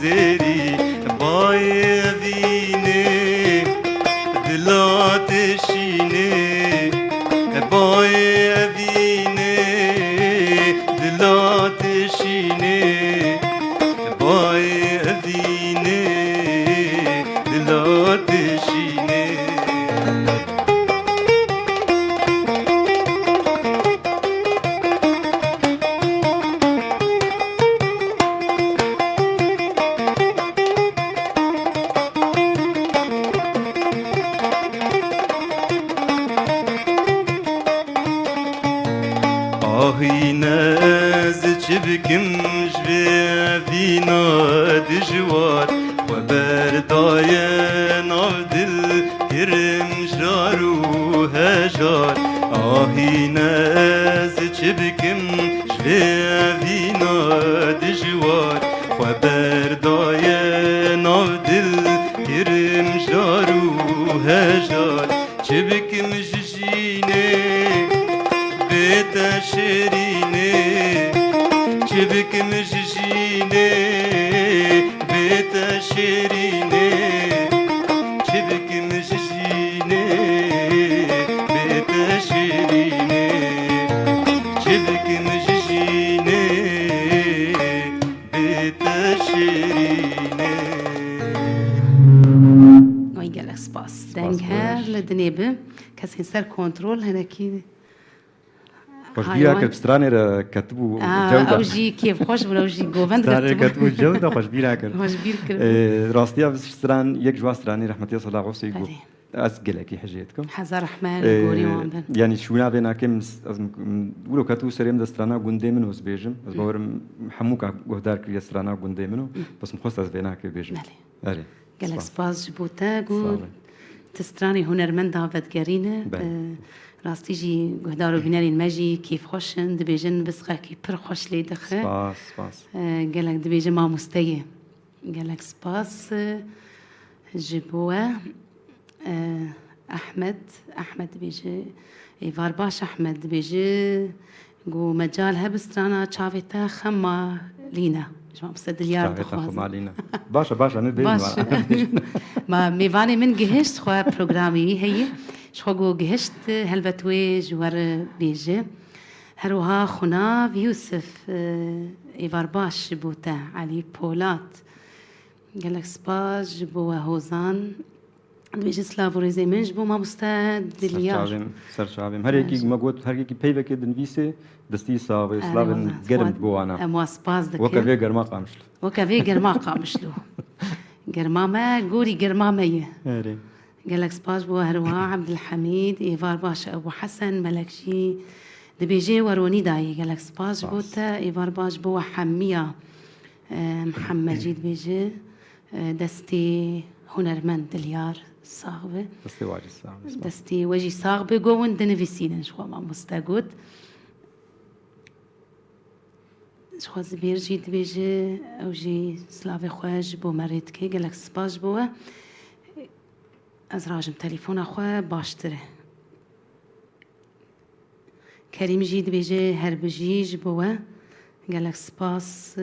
زیری بای وینه دلات شینه بای اوینه دلات شینه بای اوینه دلات شینه آهینه چبکم جوی وینا دجوار و بردای ناو دل کرم جارو هجار آهینه چبکم جوی وینا دجوار و بردای ناو دل کرم جارو هجار چبکم ججینه بيت شيريني شبك مججي شیرینه بیت شیرینه چه بکم جشینه بیت شیرینه چه بکم جشینه بیت شیرینه وای گلک سپاس دنگ هر لدنیبه کسی سر کنترل هنکی خوش بیا که بسترانه را کتبو جوده او جی کیف خوش بر او جی گوبند بسترانه کتبو جوده خوش بیا کرد خوش بیر کرد راستیا بستران یک جوا استرانی رحمتی صلی الله علیه و از گلکی حجیتکم حزر رحمن گوری وان بن يعني شونا بينا كم از ولو كاتو سريم دسترانا گونده منو از بیجم از باورم حموكا گهدار كري استرانا گونده منو بس مخصص از بينا كي بیجم بله گلک سپاس جبوتا گو تسترانی هنرمند داوتگرینه راستی جی گهدار و بینرین مجی کیف خوشن دبیجن بسخه کی پر خوش لی دخه سپاس گلک دبیجن ما مستیه گلک سپاس جبوه احمد بيجي ايفار باش احمد بيجي جو مجال هبسترانا تشافيتا خما لينا جماعة بستدليار خما لينا باشا ندبيج ما ميفاني من جهشت خوا بروغرامي هي شخو جو جهشت هلبتوي جوار بيجي هروها خنا يوسف ايفار باش بوتا علي بولات قالك سباج جبوه هوزان بيجي سلافوريزي منج بو ما مستعد دليار سرشابم هر يكي مقود هر يكي بيبه كده نفيسه دستي صاوي سلافن قرم بوانا امواس باز دك وكافي قرما قامشلو وكافي قرما قامشلو قرما ما قوري قرما ميه هري قالك سباج بو هروا عبد الحميد ايفار باشا ابو حسن ملكشي دبيجي وروني داي قالك سباج بوتا ايفار باش بو حميه محمد جيد بيجي دستي هنرمند دليار صاغبه دستي وجي صاغبه قوون دنفيسين شو ما مستقود شو زبير جيت بيجي او جي سلافي خواج بو مريت كي قالك سباج بوه از راجم تليفون اخوه باشتره كريم جيت بيجي هربجيج بوه قالك سباس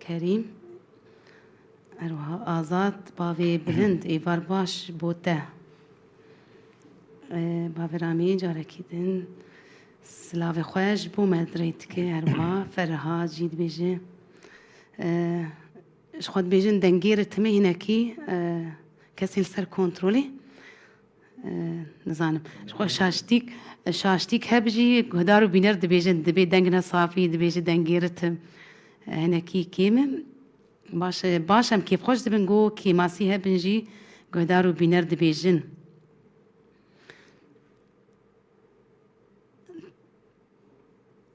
كريم اروها آزاد باوی بلند ایوار باش بوته باوی رامی جارکی دن سلاوی خوش بو مدریت که اروها فرها جید بیجه خود بیجن دنگیر تمه هنکی کسی لسر کنترولی نزانم خود شاشتیک هبجی گهدارو بینر دبیجن دبی دنگنا صافی دبیجه دنگیر تم هنکی کیمه باشم كيف خوش دبن جو كي ماسي هبنجي قدارو بينر دبيجن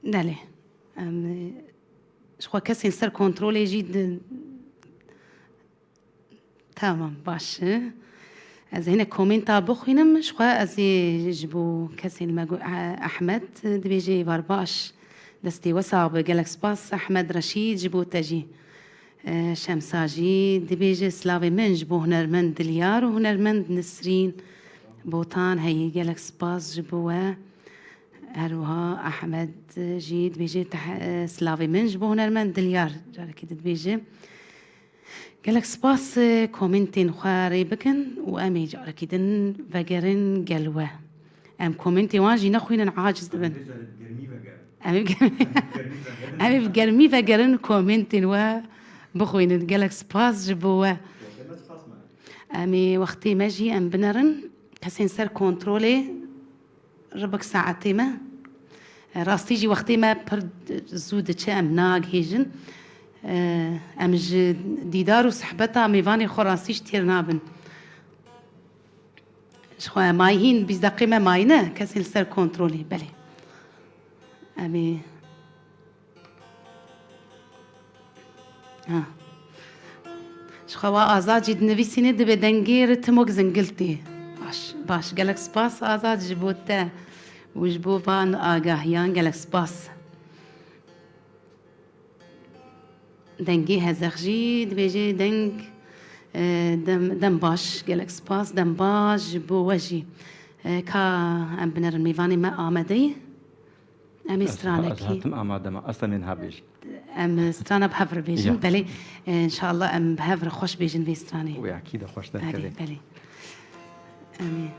دالي شخوا كسي سر كنترول يجي تمام باش از هنا كومنتا بخوينم شخوا از جبو كسي المجو احمد دبيجي وارباش دستي وصعب قالك سباس احمد رشيد جبو تجي شمساجي دبيجي سلافي منج بو هنرمند دليار وهنرمند نسرين بوطان هي قالك سباس جبوه هروها احمد جيد بيجي سلافي منج بو هنرمند دليار جارك دبيجي قالك سباس كومنتين خواري بكن وامي جارك دن فقرن قلوه ام كومنتي واجي نخوين عاجز دبن امي بقرمي فقرن كومنتين و بخوين قالك سباس جبوه امي وقتي ماجي ام بنرن كسين سر كنترولي ربك ساعتي ما راستي جي وقتي ما برد زود تشا ام ناق هيجن ام ديدار وصحبتها ميفاني خراسيش تير نابن شخو مايهين بيزدقي ما ماينه كسين سر كنترولي بلي امي شخوا آزاد جد نویسینه دو بدنگیر تموک زنگلتی باش گلک سپاس آزاد جبوته و جبو وان آگاهیان گلک سپاس دنگی هزخ جید بیجی دنگ دم باش گلک سپاس دم باش جبو وجی کا ام بنر میوانی ما آمده امی استرانکی هاتم آماده ما اصلا من هابیش ام سترانا بهفر بيجن يا. بلي ان شاء الله ام بهفر خوش بيجن في ستراني واكيد خوش بلي كذا بلي امين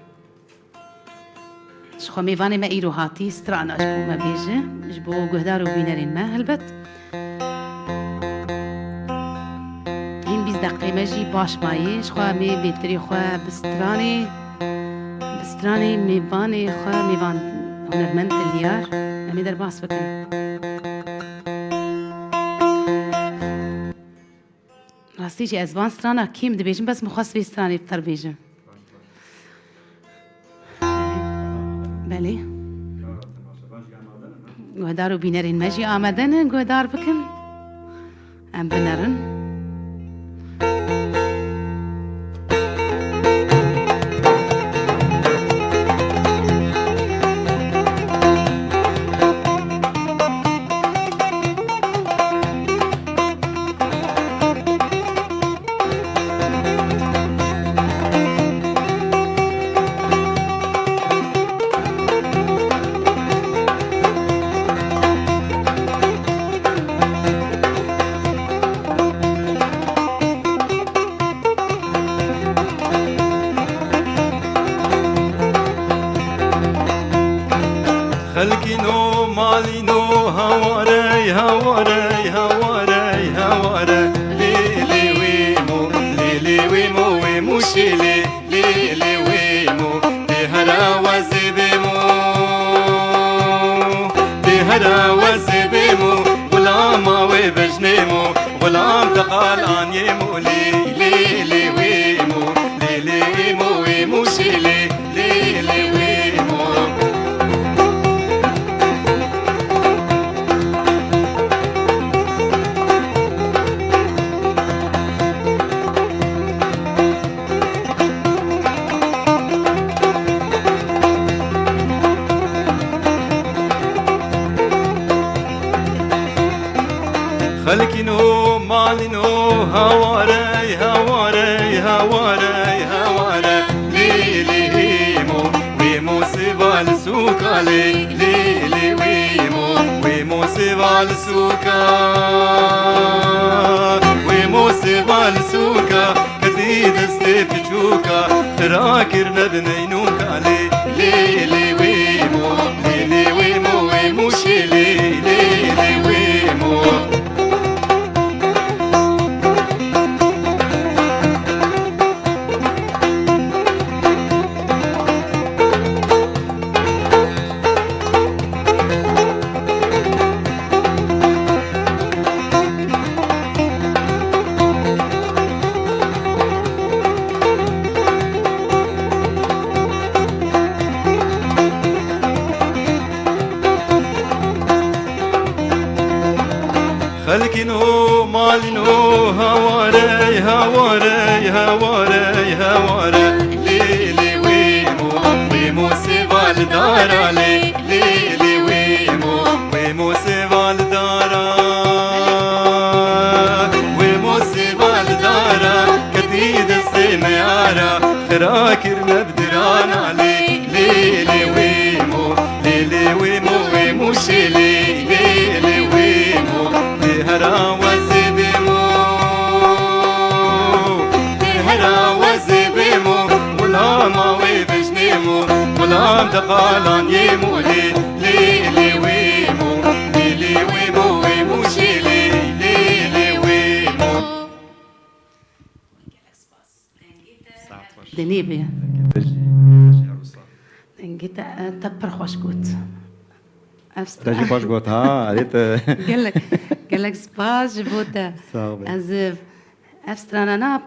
شخو ميفاني ما ايرو هاتي سترانا اشبو ما بيجي اشبو قهدارو بينارين ما هلبت هين 20 دقيقة ماجي باش مايي شخو مي بيتري خو بستراني ميفاني خو ميفان هنرمنت اليار امي در باس بكري راستيجي ازبان سترانا كيم دبيجن بس مخص في ستراني بتر بيجن بله گودارو بینرین ماجی آمدن گودار بکن ام بنرن خلقينو مالينو هواري هواري هواري هواري ليلي ويمو ليلي ويمو ويموشيلي ليلي ويمو بهرا وزبيمو بهرا وزبيمو غلام وبجنيمو غلام دقال عن يمو ليلي ويمو ليلي ويمو ويموشيلي ليلي ويمو خلقينو مالينو هواري هواري هواري هواري ليلي هيمو ويمو سيفال سوكا ليلي ويمو سيفال سوكا ويمو سيفال سوكا كديد استيفتشوكا تراكر نبنينوكا ليلي ويمو ويمو شيلي ليلي ويمو خلقينو مالينو هواري هواري هواري هواري ليلي ويمو سيفال دارا ليلي ويمو سيفال دارا ويمو سيفال دارا كديد السميارا خراكر نبدرانا ليلي ويمو ويمو شيلي ليلي ويمو بهرا وزبيمو بهرا وزبيمو غلام وبجنيمو غلام دقالان يمو ليلي ويمو ويمو شيلي ليلي ويمو دنيبيا انجيت تبر خوش قوت تاجي باش قوت ها عليت قال لك سباز جبوتا از افسترانا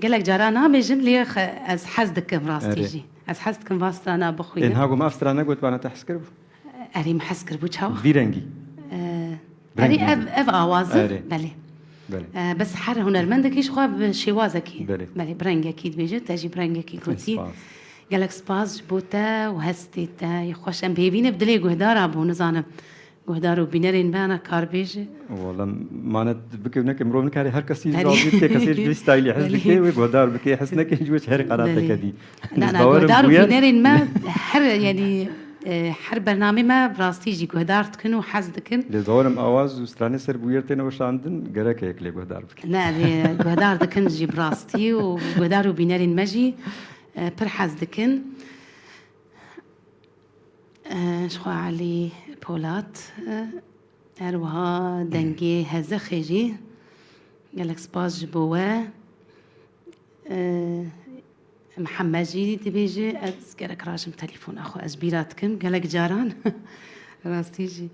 قال لك جارانا بيجم لي از حزدك براستيجي از حزدك براسترانا بخويا ان هاغو ما افسترانا قوت بانا تحسكر اري محسكر بوتشاو فيرنجي اري اف اواز أري. بلي بله بس حر هنرمندك ايش خواب شوازكي بلي. بلي برنج اكيد بيجي تاجي برنج اكيد كوتي قال لك سباز جبوتا وهستيتا يخوش ام بيبين بدلي قهدار ابو نزانم قهدارو بينرين بانا كار بيجي والله معنات بكي هناك مرو نكاري هر كسي جوابي كسي جوي ستايلي حسنكي وقهدار بكي حسنكي جوش هر قناتك دي لا قهدارو بينرين ما حر يعني هر برنامه ما براستي جي گهدارت کن و حز دکن لدورم آواز و سترانه سر بویرتین و شاندن گرک یک لی گهدار بکن نه گهدار دکن جی براستي و گهدار و بینرین مجی پر حز دکن شخوا علي بولات اروها دنگي هزا خيجي قالك سباس جبوه محمد جي تبيجي قالك راجم تليفون اخو ازبيراتكم قالك جاران راستي جي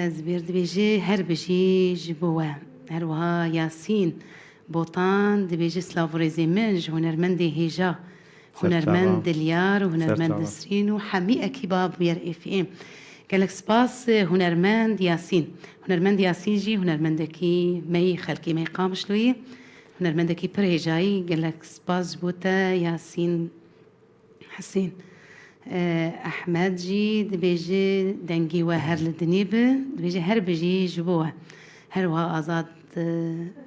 زبير دبيجي هربجي جبوه اروها ياسين بوطان دبيجي سلافوريزي منج هنرمندي هيجا هنرمند دليار وهنرمند سرين وحميقة كباب وير اف ام قالك سباس هنرمند ياسين هنرمند ياسين جي هنرمندكي مي خلقي مي قامشلوي هنرمندكي برهجاي قالك سباس بوتا ياسين حسين احمد جي دبيجي دنگي وهر لدنيبه دبيجي هر بجي جبوه هروها ازاد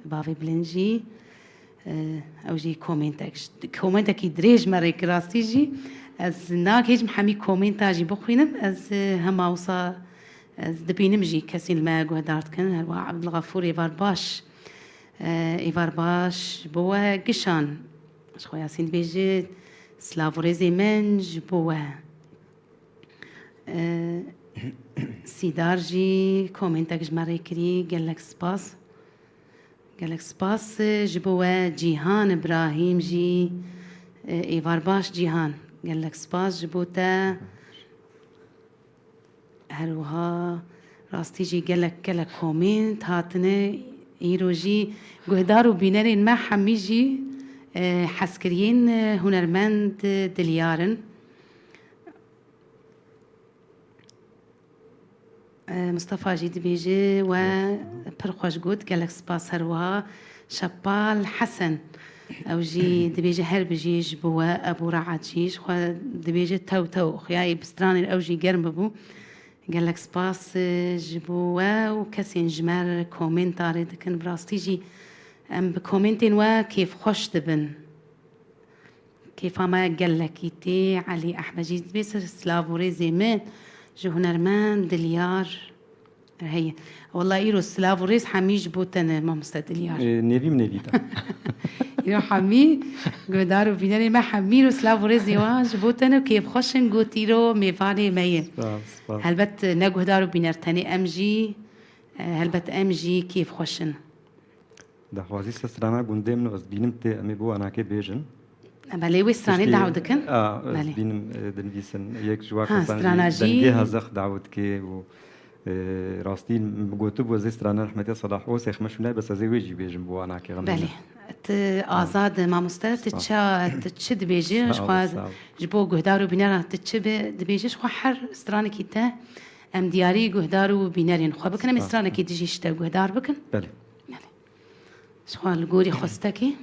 بافي بلنجي او جي كومنتك دريج مرة كراستي جي از ناك هيج محمي كومنتا جي بخوينم از هما وصا از دبينم جي كسين ما قهدارت كن هلوا عبد الغفور ايفار باش بوا قشان شخو ياسين بيجي سلافوريزي منج بوا سيدار جي كومنتك مرة كري قالك سباس قالك سباس جبوا جيهان ابراهيم جي ايفار باش جيهان قالك سباس جبوتا هروها راستي جي قالك كومنت هاتنا ايروجي قهدارو بينارين ما حميجي حسكريين هنرمند دليارن مصطفى جيد بيجي و برخوش قد قالك سباس هروها شبال حسن او جي دبيجي هر بيجي جبوا ابو رعد جيش خو دبيجي تو خياي بستراني او جي قرم بو قالك سباس جبوا وكسين جمال كومنتاري دكن براستي جي ام بكومنتين و كيف خوش دبن كيف ما قالك تي علي احمد جيد بيسر سلافوري زيمان جو هنرمان دليار هي والله ايرو سلافوريز حميج بوتن ما مستدليار نيفي من نيفيتا ايرو حمي قدارو بيناني ما حميرو سلافوريز يواج بوتن كيف خوشن قوتيرو ميفاني مي هلبت نقو دارو بينرتني امجي هلبت امجي كيف خوشن ده خوازي سسترانا قندم نو بينم تي امي بو انا كي بيجن بله وستراني دعودكن بينم دنفيسن يك جوا كسان دنجيها زخ دعودكي و راستين بقوتب وزي سترانا رحمتي صلاح وسخ مش مناي بس زي ويجي بيجن بو انا كي غمنا بله آزاد ما مستر تتشد بيجي شخواز جبو قهدارو بينار تتشب دبيجي شخوا حر ستراني كيتا ام دياري قهدارو بينارين خوا بكن ام ستراني كي تجي شتا قهدار بكن بله شخوا القوري خستكي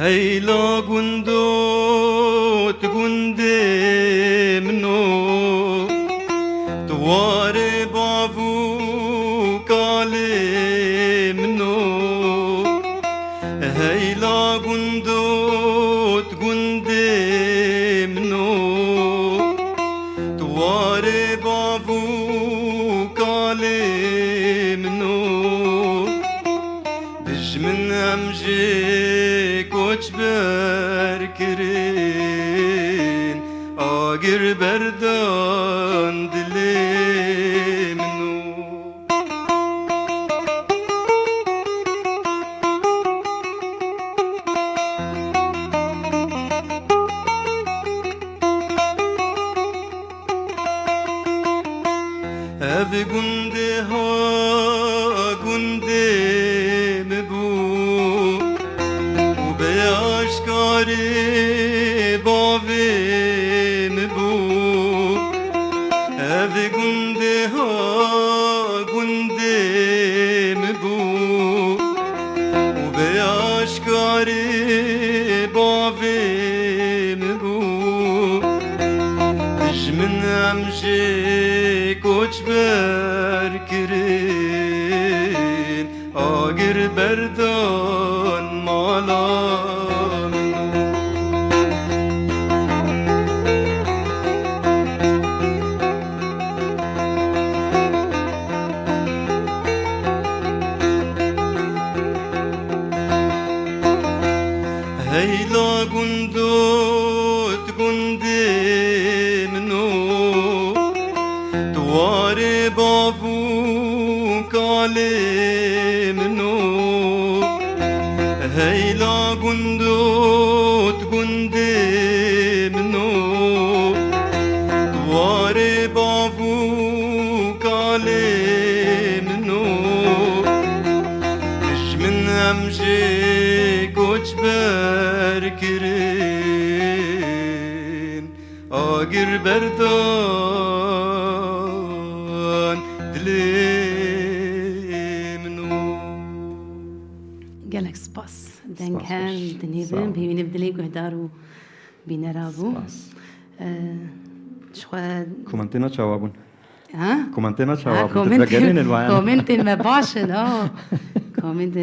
هيلا قندو تقندي منو تواري بافو كالي منو هيلا قندو تقندي منو تواري بافو كالي منو دج من امجي koçber kirin agir berdan dilimnu ev gunde ha gunde mebu aşkari bavim bu ev gunde ha gunde bu امجی کوچ برکرین آگر بردان مالان هیلا گندوت گنده منو دوار بابو کاله منو هیلا گندوت گنده منو دوار بابو کاله منو من امجی کوچ برکرین آگر بردان دلی منو gelek spas. Denk Spas hem baş. Sağ dinledim. ol. Bimini bdili guhdaru binerabu. Spas. شخواد کومنتینا چاوابون ها کومنتینا ها چاوابون تفکرین الوان كومنت ما باشن كومنت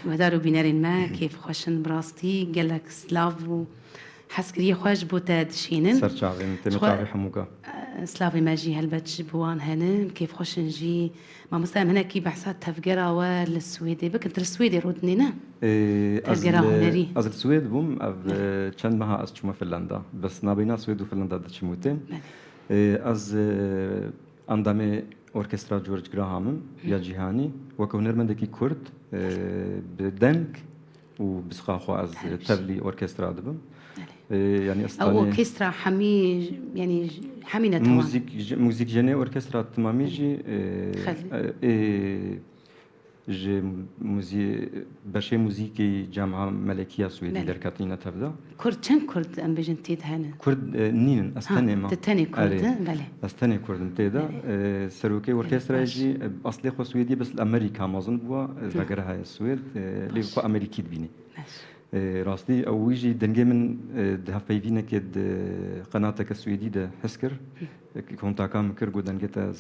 ودارو بينارين ما كيف خوشن براستي قالك سلافو حسكري خوش بوتا دشينن سر چاوین تیم چاوی حموگا سلافي ما جي هلبت بوان هنا كيف خوشن جي ما مسلم هنا كي بحثات تفقرا والسويدي بكنت السويدي رودنينا تفقرا هنري از السويد بوم او چند ماه از چما فنلندا بس نابینا سويد و فنلندا دچموتیم از اندام اورکسترا جورج گراهامم یا جیهانی وکو هنرمندکی کرد بدنگ و بسخاخو از تبلی اورکسترا دبم يعني او استاني اوركسترا حمي يعني حمينة توان موزيك جني اوركسترا تماميجي جي بشي موزيكي جامعة ملكية سويدي در كاترينا تبدا كرد شن كرد ام بيجن تيد هنا كرد نينن استاني ما تتاني كرد بله استاني كرد متيدا سروكي اوركسترا جي اصلي خو سويدي بس الامريكا مازن بوا فقرها السويد اللي هو امريكي تبيني راستي او يجي دنجي من ده فيفينا كد قناتك السويدي ده حسكر كنت كام كرجو دنجتا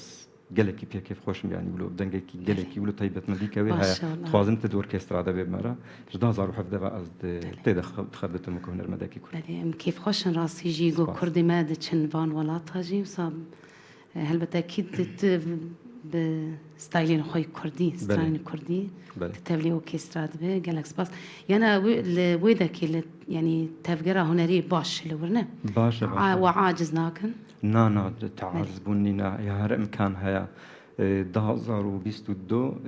جلكي بيا كيف خوش يعني ولو دنجي جلكي ولو طيبت مديكا وها توازن تدور كيسترا ده بمرة جدا زارو حفظ بقى از تدا تخبط المكون المداكي كل كيف خوش راسي جي جو كردي ما دتشن فان ولا تاجي وصاب هل بالتاكيد بستايلين خوي كردي ستايلين كردي تتبلي اوكسترا دبي جالكس باس يعني ويدك يعني تفقرا هنري باش لو ورنا باش وعاجز ناكن نا تعارز بونينا يا هر امكان هيا 2022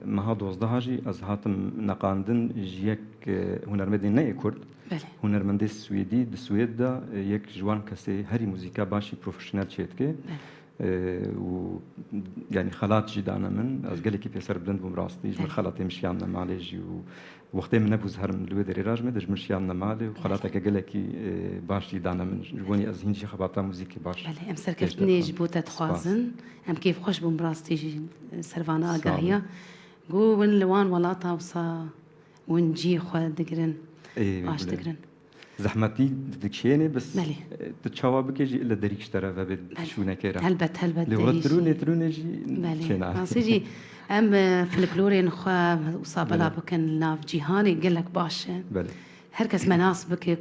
مها 12 جی از هاتم نقاندن یک هنرمندی نه کرد هنرمندی سوئدی د سوئد دا یک جوان کسی هری موزیکا باشی پروفشنال چیت که و يعني خلات جدانا من از قال كيف يسر بلند بمراستي جمر خلاتي مشياننا مالي جي وقتي من نبوز هر من الويدري راجمه دج مشياننا مالي وخلاتك قال كي باش جدانا من جوني از هنجي خباطا موزيكي باش بله ام سركفتني جبوتا تخوازن ام كيف خوش بمراستي جي سرفانا اقاهيا قو ون لوان ولاطا وصا ونجي خو دقرن باش دقرن زحمتي دكشيني بس تتشاوى بكيجي الا دريكش ترى فبد شو نكيرا هلبت لو تروني جي بله سيجي ام فلكلوري نخوا وصابلا بكن ناف جيهاني قال لك باش بله هركس مناسبك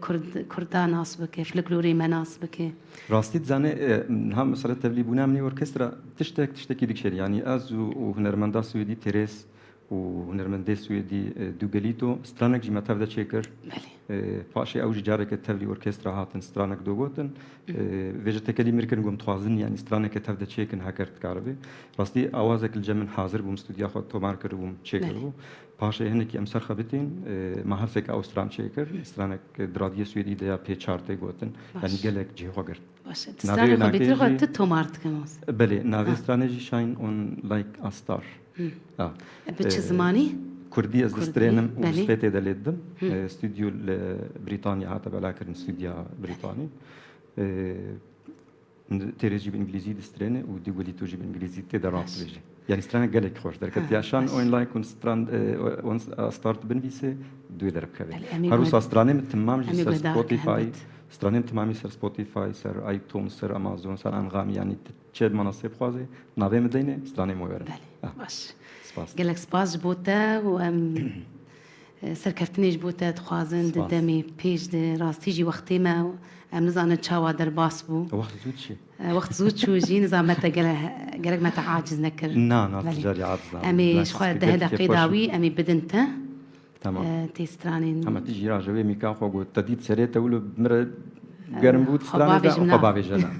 كردا ناسبك فلكلوري مناسبك راستي زاني هم مسألة تبلي بونا مني اوركسترا تشتكي دكشير يعني از وهنرمندا سويدي تيريس وهنرمندي سويدي دوغاليتو سترانك جي ما تبدا تشيكر باشي او جارك تبلي اوركسترا هاتن سترانك دوغوتن فيجتا كلمه كن قوم توازن يعني سترانك تبدا تشيكن هاكرت كاربي راستي اوازك الجمن حاضر بوم استوديو خد تو ماركر بوم تشيكر باشي هنك امسر خبتين ما هفك او ستران تشيكر سترانك دراديه سويدي ده بي چارتي غوتن يعني قالك جي هوغر باش سترانك خبتي خد تو مارت كماس بله نافي سترانجي شاين اون لايك ا ستار بتش زماني كردي از دسترينم وستيتي دلدم استوديو بريطانيا هاتا بلاكر استوديو بريطاني تيريجي بالانجليزي دسترينه وديغوليتو جي بالانجليزي تدرات بيجي يعني ستران قالك خوش دركت عشان اون لايك اون ستران اون ستارت بنفيسي دو درب كبي هروس استراني تمام جي سبوتيفاي ستراني تمامي سر سبوتيفاي سر ايتون سر امازون سر انغام يعني تشد منصب خوازي نابي مدينه ستراني مويرن بله باش سپاس قالك سپاس جبوتا و سرکفتنی جبوتا تخوازن سپاس. دمی پیش ده راستی جی وقتی ما ام نزانه چاوا در باس بو وقت زود شي وقت زود شو جي نظام متى قالك متى عاجز نكر نا بله. تجاري عاطزة امي شخوا ده دقيقاوي امي بدنتا تمام تيسترانين اما تيجي راجوي ميكا خو قلت تديت سريت اولو بمر قرن بود خبابي ستراني جمنا. خبابي جنا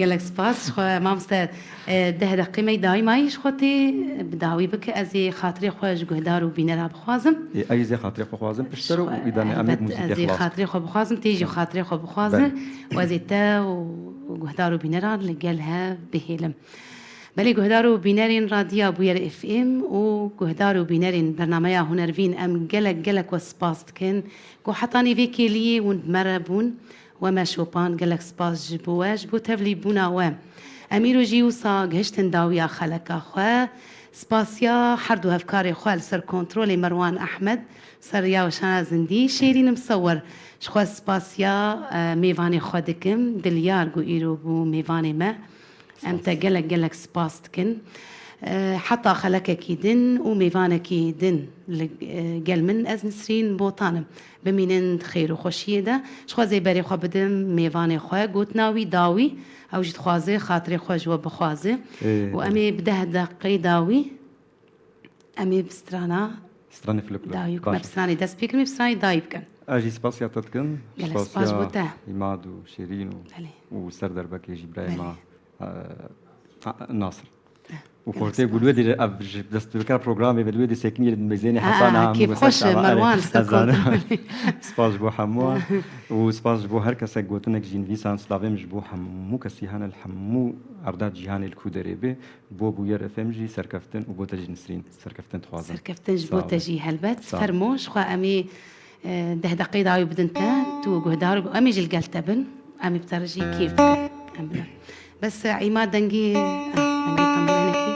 قالك سباس شخوا مامستا ده دقيقة داوي مايش خوتي بداوي بك ازي خاطري خواج قهدار وبينرا بخوازم اي زي خاطري خو خوازم بشترو واذا امد موسيقى زي خلاص خاطري خو بخوازم تيجي خاطري خو بخوازم وزيتا وقهدار وبينرا اللي قالها بهيلم بلي قهدارو بينارين راديو بوير اف ام وقهدارو بينارين برنامجها هنرفين ام قلق وسباست كن قو حطاني فيكي لي ونمربون وما شوبان قلق سباس جبواج بو تفلي بونا وام اميرو جيوسا قهشتن داويا خلق اخوا سباسيا حردو هفكاري خوال سر كنترولي مروان احمد سر يا وشانا زندي شيرين مصور شخوا سباسيا ميفاني خودكم دليار قو ايرو بو ميفاني ما أمتى قلق سباستكن حتى خلك كيدن وميفانا كيدن قال من أزن سرين بوطانم بمينن خير وخوشيه ده شخوا زي باري خوا بدم ميفاني خوا قوت ناوي داوي أو جد خوازي خاطري خوا جوا بخوازي وأمي بده دقي داوي أمي بسترانا ستراني فلوك داوي كما بستراني داس بيكرمي بستراني دايب كان اجي سباسيا تتكن قالك سباس بوتا. إماد وشيرين بله. وسردر بكي جبرايل بله. مع ناصر وخورتي بولودي دست بكره برنامج بولودي ساكنين الميزاني حسنا كيف خوش مروان سكوت سباس بو حمو وسباس بو هر کس گوتنک جین ویسان سلاویم جبو حمو کسی هن الحمو ارداد جهان الكودريبه بو بوير اف ام جي سركفتن وبو تجي نسرين سركفتن تخوازن سركفتن جبو تجي هلبت فرموش خو امي ده دقيقة داوي بدنتا تو قهدار امي جل قلتبن امي بترجي كيف أمبلا. بس عماد دنجي دنجي طنبولينكي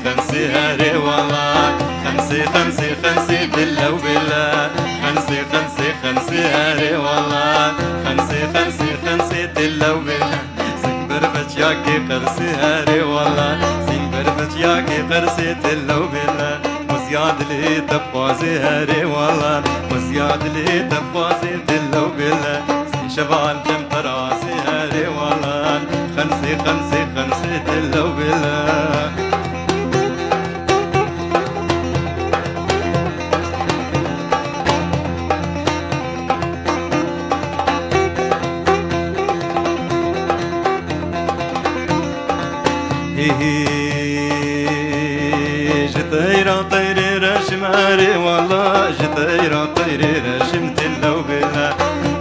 خمسي هاري والله خمسي بالله وبالله خمسي هاري والله خمسي بالله وبالله سين برفت ياكي قرسي هاري والله سين برفت ياكي قرسي بالله وبالله وزياد لي تبوازي هاري والله وزياد لي تبوازي بالله وبالله سين شبان تمطر راسي هاري والله خمسي بالله وبالله جطيرة طيري رشماري والله جطيرة طيري رشمت اللو بالله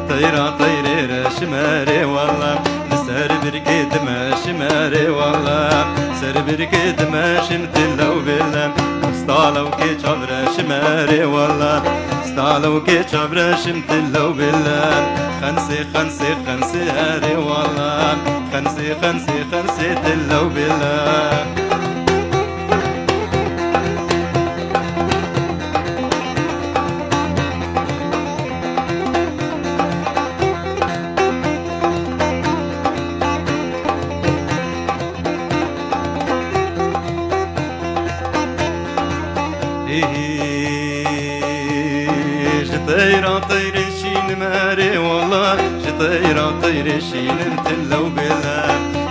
طيرة طيري رشماري والله نسهر بركيد ماشماري والله سر بركيد ماشمت اللو بالله استالو كي شبر شماري والله استالو كي شبر شمت اللو بالله خمسي هاري والله خمسي اللو بالله جطيرة طيري شين ماري والله جطيرة طيري شين متلو بالله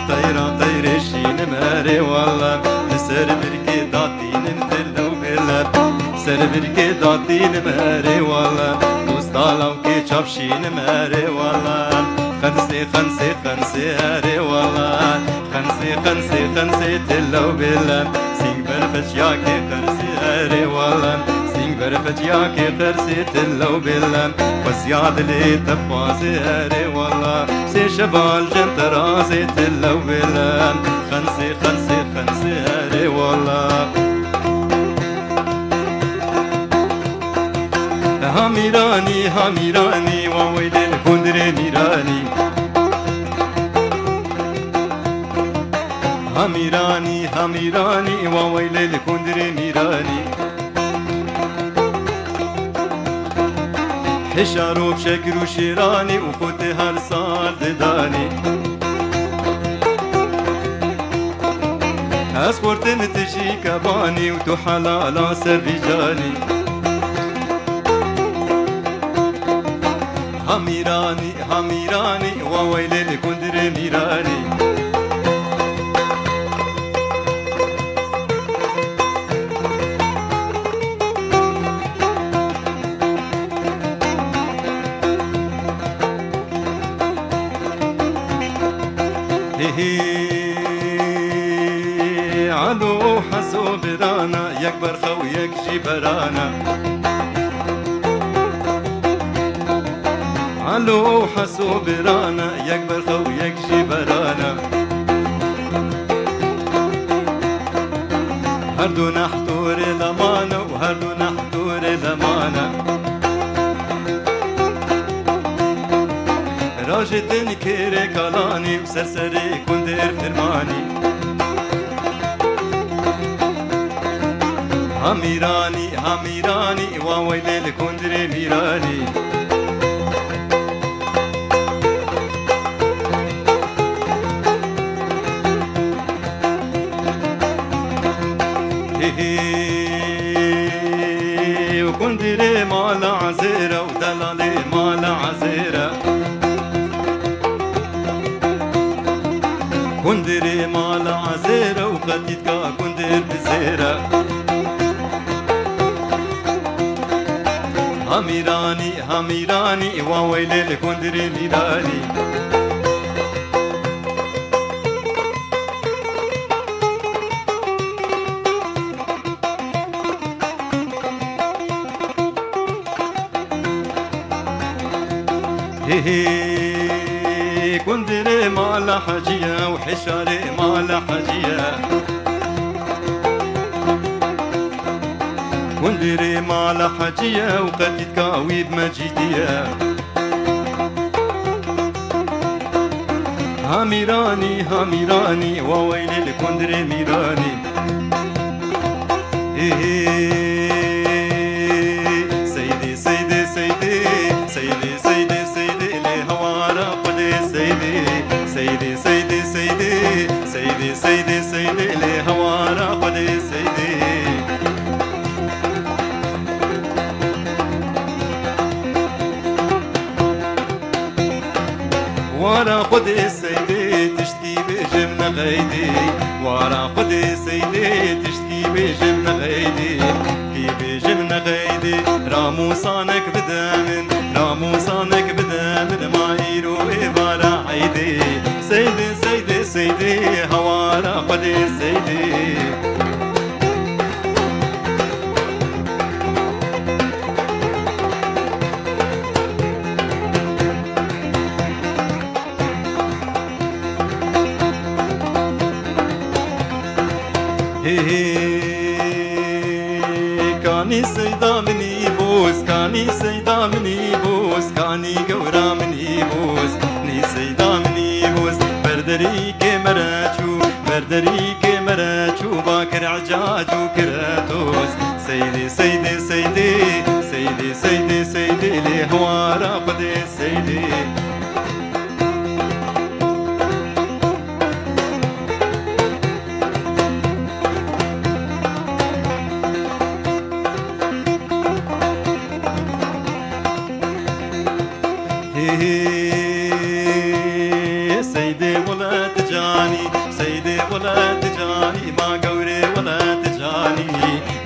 طيرة شين ماري والله نسر بركي داتين متلو بالله سر بركي داتين ماري والله دوستالو كي شافشين ماري والله خمسي هاري والله خمسي تلو بالله سين برفش ياكي قرسي هاري والله سين عرفت ياكي قرسيت اللو باللم وزياد لي تبازي هري والله سي شبال جنت رازيت اللو باللم خنسي خنسي خنسي هري والله هاميراني هاميراني وويل الكندري ميراني هاميراني هاميراني وويل الكندري ميراني حشارو بشكر وشيراني وكنت هالصار دداني اسبورت نتشي كباني وتو حلالا سربيجاني هاميراني هاميراني وويل الكندري ميراني علو حسو برانا يكبر خويك جبرانا علو حسو برانا يكبر خويك جبرانا هردو نحتور لمانا وهردو نحتور لمانا راجتن كيري كالاني وسرسري كندر فرماني هاميراني هاميراني وويل الكندري ميراني وكندري مال عزيرة ودلالي مال عزيرة كندري مال عزيرة وقتيتك كندر بزيرة هاميراني هاميراني وويل الكندري ميراني كندري مال حجية وحشاري مال حجية كندري مال حجية وقتيت كاويب مجيدية هاميراني هاميراني وويل الكندري ميراني سيدي سيدي سيدي سيدي سيدي سيدي لهوارا قدي سيدي سيدي سيدي سيدي سيدي سيدي سيدي لهوارا قدي سيدي ورا قدي سيدي تشتكي بجمنا غيدي ورا قدي سيدي تشتكي بجمنا غيدي كي بجمنا غيدي راموسانك بدامن راموسانك بدامن ما يرو إبارة عيدي سيدي سيدي سيدي هوارا قدي سيدي كاني سيدا مني بوس كاني سيدا مني بوس كاني قورا مني بوس ني سيدا مني بوس بردري كمراتشو بردري كمراتشو باكر عجاجو كراتوس سيدي سيدي سيدي سيدي سيدي سيدي لهوارا قدي سيدي سيدي ولا تجاني سيدي ولا تجاني ما قوري ولا تجاني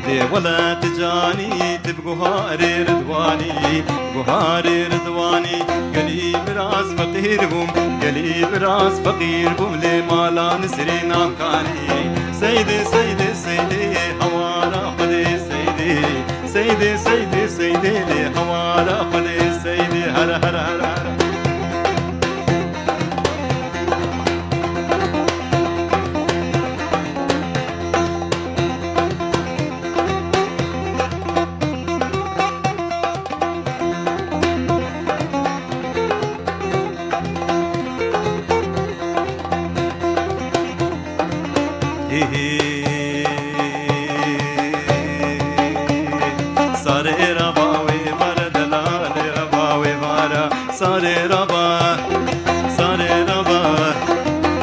دي ولا تجاني تبقوا هاري رضواني بهاري رضواني قليب راس فقير بوم قليب راس فقير بوم لي مالا نسرين امكاني سيدي سيدي سيدي هوارا قدي سيدي سيدي سيدي سيدي سيدي لي حوالي خلي سيدي هلا هلا هلا هلا ساري رباوي برد لالي رباوي بارا ساري ربا ساري ربا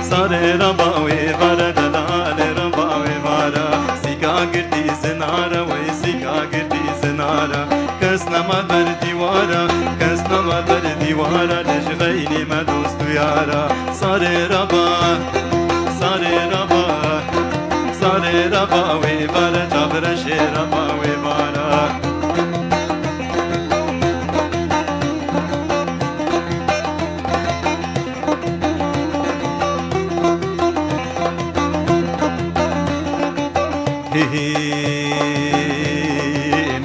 ساري رباوي برد لالي رباوي بارا سيكا قردي زنارا وي سيكا قردي زنارا كسنا ما بردي وارا كسنا ما بردي وارا لشغيني ما دوستو يارا ساري ربا ساري ربا ساري رباوي بارا جابر شي رباوي بارا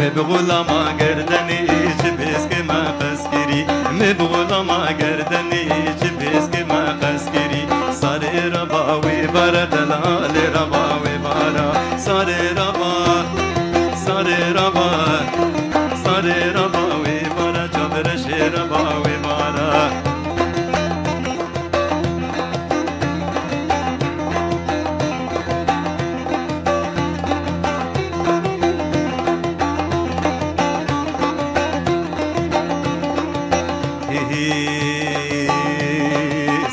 مبغولا ما گردنی چبیس که ما خسکری مبغولا ما گردنی چبیس که ما خسکری ساری رباوی بارا دلال رباوی بارا ساری ربا ساری ربا ساری رباوی بارا جبرش رباوی بارا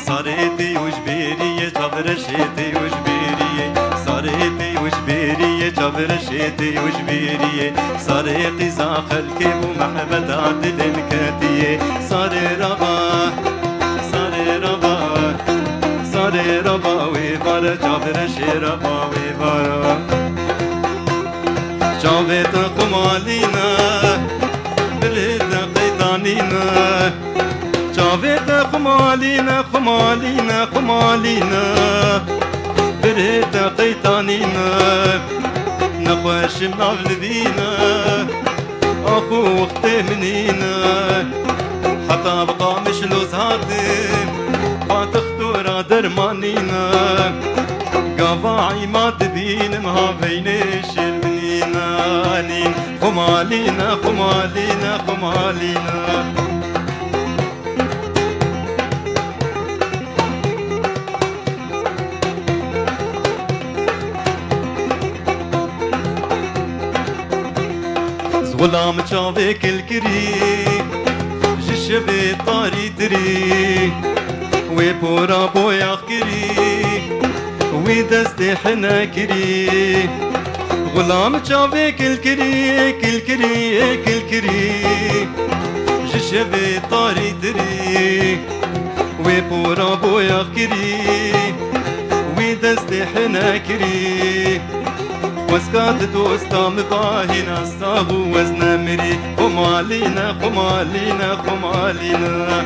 صاريتي وجبيرية جبرشيتي وجبيرية صاريتي وجبيرية جبرشيتي وجبيرية صاريتي زاخل كيب ومحبت عدل الكاتية صاري ربا صاري ربا صاري ربا ويبارا جبرشي ربا ويبارا جاويت قمالينا بلد قيطانينا جاويت خمالينا خمالينا خمالينا بريت قيطانينا نخوش منافلدينا اخو وقتي منينا حتى بقى مش لوزهاتي باتختورا درمانينا قفاعي ما تبين مهافينيش المنينا نين خمالينا خمالينا خمالينا غلام چاوك الكري جشبي طاري دري وي بورا بويا كري وي دستي حنا كري غلام چاوك الكري كالكري كالكري جشبي طاري دري وي بورا بويا كري وي دستي حنا كري وسكات دوستا مباهينا الصاغو وزنا مري خمالينا خمالينا خمالينا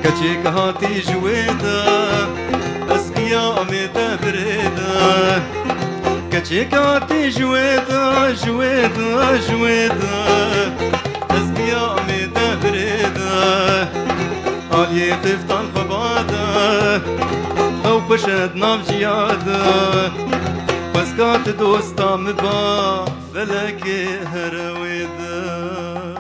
كتشيك هاتي جويدا اسقيا اميدا بريدا كتشيك هاتي جويدا جويدا جويدا اسقيا اميدا بريدا علي قفطان خبادا خوف شد ناف جيادا بس كانت دوستا مبا فلك هرويدا